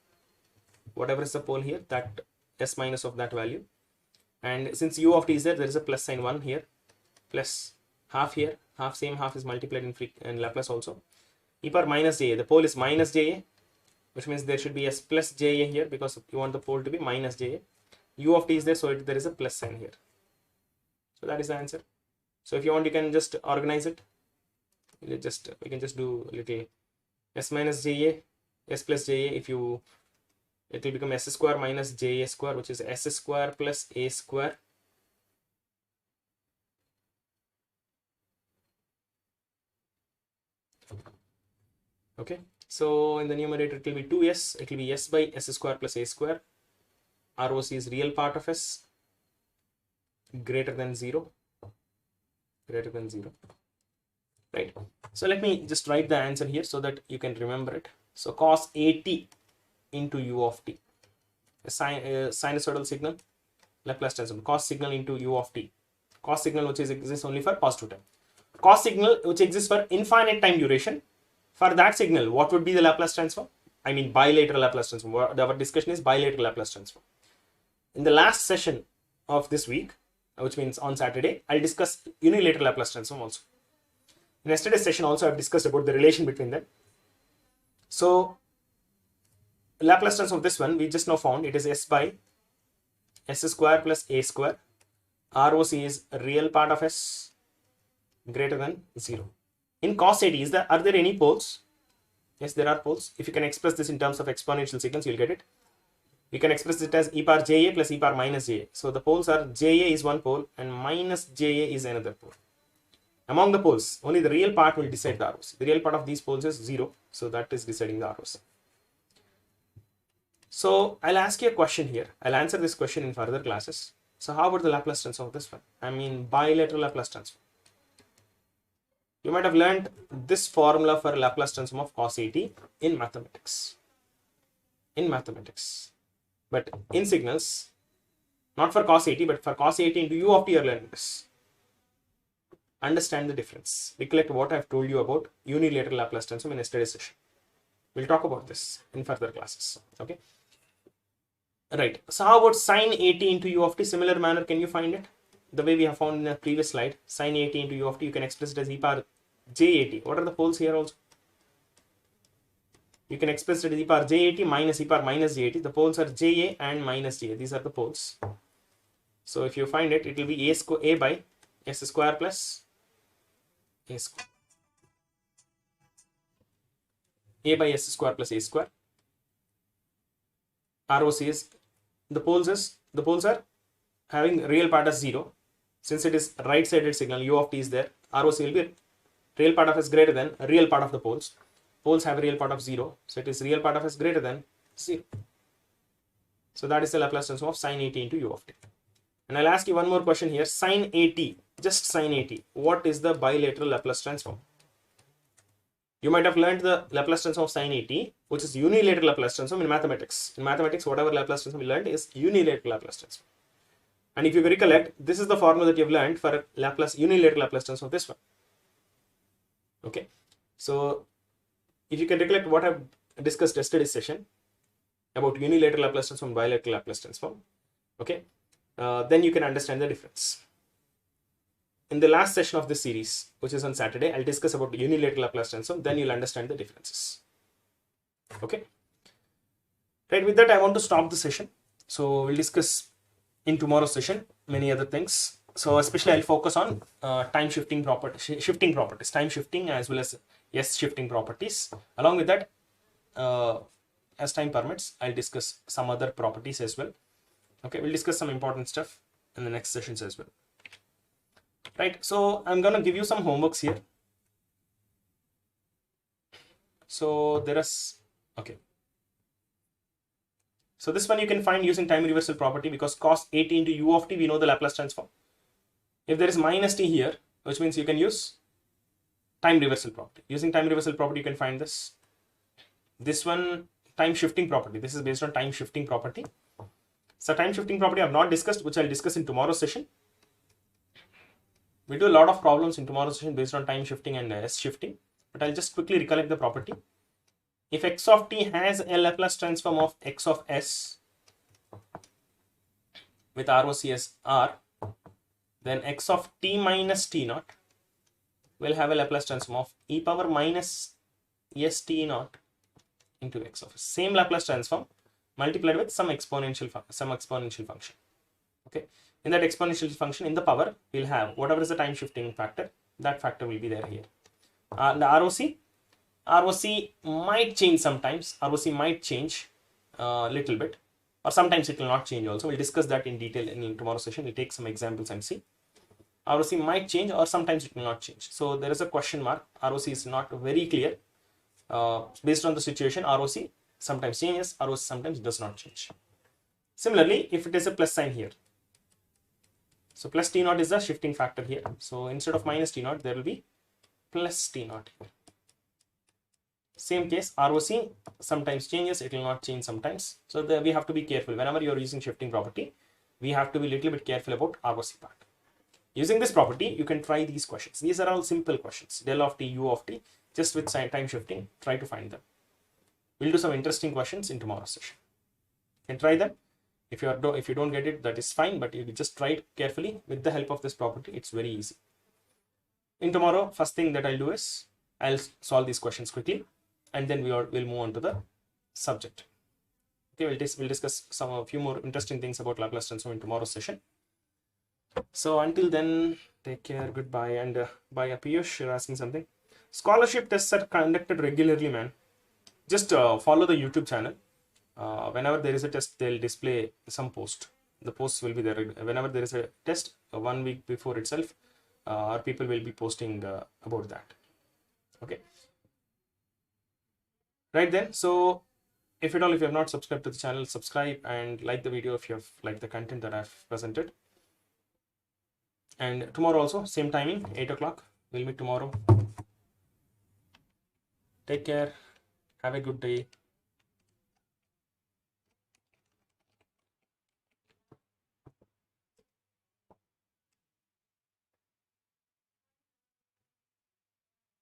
Whatever is the pole here, that s minus of that value. And since u of t is there, there is a plus sign 1 here. Plus half here. Half, same half is multiplied in Laplace also. E power minus JA. The pole is minus JA, which means there should be s plus JA here because you want the pole to be minus JA. U of t is there, so there is a plus sign here. So that is the answer. So if you want, you can just organize it. We can just do a little s minus JA, s plus JA. If you, it will become s square minus JA square, which is s square plus a square. Okay. So in the numerator, it will be 2s. It will be s by s square plus a square. ROC is real part of s greater than 0. Greater than 0. Right. So let me just write the answer here so that you can remember it. So cos AT into u of t. A sinusoidal signal, Laplace transform. Cos signal into u of t. Cos signal which exists only for positive time. Cos signal which exists for infinite time duration. For that signal, what would be the Laplace transform? I mean bilateral Laplace transform. Our discussion is bilateral Laplace transform. In the last session of this week, which means on Saturday, I'll discuss unilateral Laplace transform also. In yesterday's session also, I've discussed about the relation between them. So Laplace transform of this one, we just now found it is s by s square plus a square. ROC is a real part of s greater than 0. In cos AT, are there any poles? Yes, there are poles. If you can express this in terms of exponential sequence, you'll get it. We can express it as e power JA plus e power minus JA. So the poles are JA is one pole and minus JA is another pole. Among the poles, only the real part will decide the ROC. The real part of these poles is 0. So that is deciding the ROC. So I'll ask you a question here. I'll answer this question in further classes. So how about the Laplace transform of this one? I mean bilateral Laplace transform. You might have learned this formula for Laplace transform of cos AT in mathematics. in mathematics. But in signals, not for cos 80, but for cos 80 into u of t, you're learning this. Understand the difference. Recollect what I've told you about unilateral Laplace transform in yesterday's session. We'll talk about this in further classes. Okay. Right. So how about sine 80 into u of t? Similar manner, can you find it? The way we have found in the previous slide, sine 80 into u of t, you can express it as e power j80. What are the poles here also? You can express it as e power j80 minus e power minus j80. The poles are ja and minus ja. These are the poles. So if you find it, it will be a by s square plus a square. A by s square plus a square. ROC is the poles are having real part as 0. Since it is right-sided signal, u of t is there. ROC will be real part of s greater than real part of the poles. Poles have a real part of 0, so it is real part of s greater than 0. So that is the Laplace transform of sine 80 into u of t. And I'll ask you one more question here. Sine 80, just sine 80. What is the bilateral Laplace transform? You might have learned the Laplace transform of sine 80, which is unilateral Laplace transform in mathematics. In mathematics, whatever Laplace transform you learned is unilateral Laplace transform. And if you recollect, this is the formula that you've learned for unilateral Laplace transform of this one. Okay. So if you can recollect what I've discussed yesterday's session about unilateral Laplace transform, bilateral Laplace transform, okay, then you can understand the difference. In the last session of this series, which is on Saturday, I'll discuss about the unilateral Laplace transform, then you'll understand the differences. Okay. Right, with that, I want to stop the session. So we'll discuss in tomorrow's session many other things. So especially I'll focus on time shifting properties, time shifting as well as S shifting properties. Along with that, as time permits, I'll discuss some other properties as well. Okay, we'll discuss some important stuff in the next sessions as well. Right, so I'm gonna give you some homeworks here. So there is, okay. So this one you can find using time reversal property, because cos 80 into u of t, we know the Laplace transform. If there is minus t here, which means you can use time reversal property. Using time reversal property, you can find this. This one, time shifting property. This is based on time shifting property. So time shifting property I have not discussed, which I'll discuss in tomorrow's session. We do a lot of problems in tomorrow's session based on time shifting and S shifting, but I'll just quickly recollect the property. If x of t has a Laplace transform of x of s with ROC as R, then x of t minus t naught will have a Laplace transform of e power minus s t naught into x of s. Same Laplace transform multiplied with some exponential function. Okay. In that exponential function, in the power, we'll have whatever is the time shifting factor, that factor will be there here. The ROC might change sometimes. ROC might change a little bit, or sometimes it will not change also. We'll discuss that in detail in tomorrow's session. We'll take some examples and see. ROC might change, or sometimes it will not change. So there is a question mark. ROC is not very clear. Based on the situation, ROC sometimes changes, ROC sometimes does not change. Similarly, if it is a plus sign here, so plus t naught is the shifting factor here. So instead of minus t naught, there will be plus t naught here. Same case, ROC sometimes changes, it will not change sometimes. So we have to be careful. Whenever you are using shifting property, we have to be a little bit careful about ROC part. Using this property, you can try these questions. These are all simple questions. Del of t, u of t, just with time shifting, try to find them. We'll do some interesting questions in tomorrow's session. You can try them. If you don't get it, that is fine, but you just try it carefully with the help of this property. It's very easy. In tomorrow, first thing that I'll do is I'll solve these questions quickly, and then we'll move on to the subject. Okay, we'll discuss a few more interesting things about Laplace transform in tomorrow's session. So until then, take care, goodbye. And by Piyush, you're asking something. Scholarship tests are conducted regularly, man. Just follow the YouTube channel. Whenever there is a test, they'll display some post. The posts will be there. Whenever there is a test, 1 week before itself, our people will be posting about that. Okay. Right then. So if at all, if you have not subscribed to the channel, subscribe and like the video if you have liked the content that I've presented. And tomorrow also, same timing, 8 o'clock. We'll meet tomorrow. Take care. Have a good day.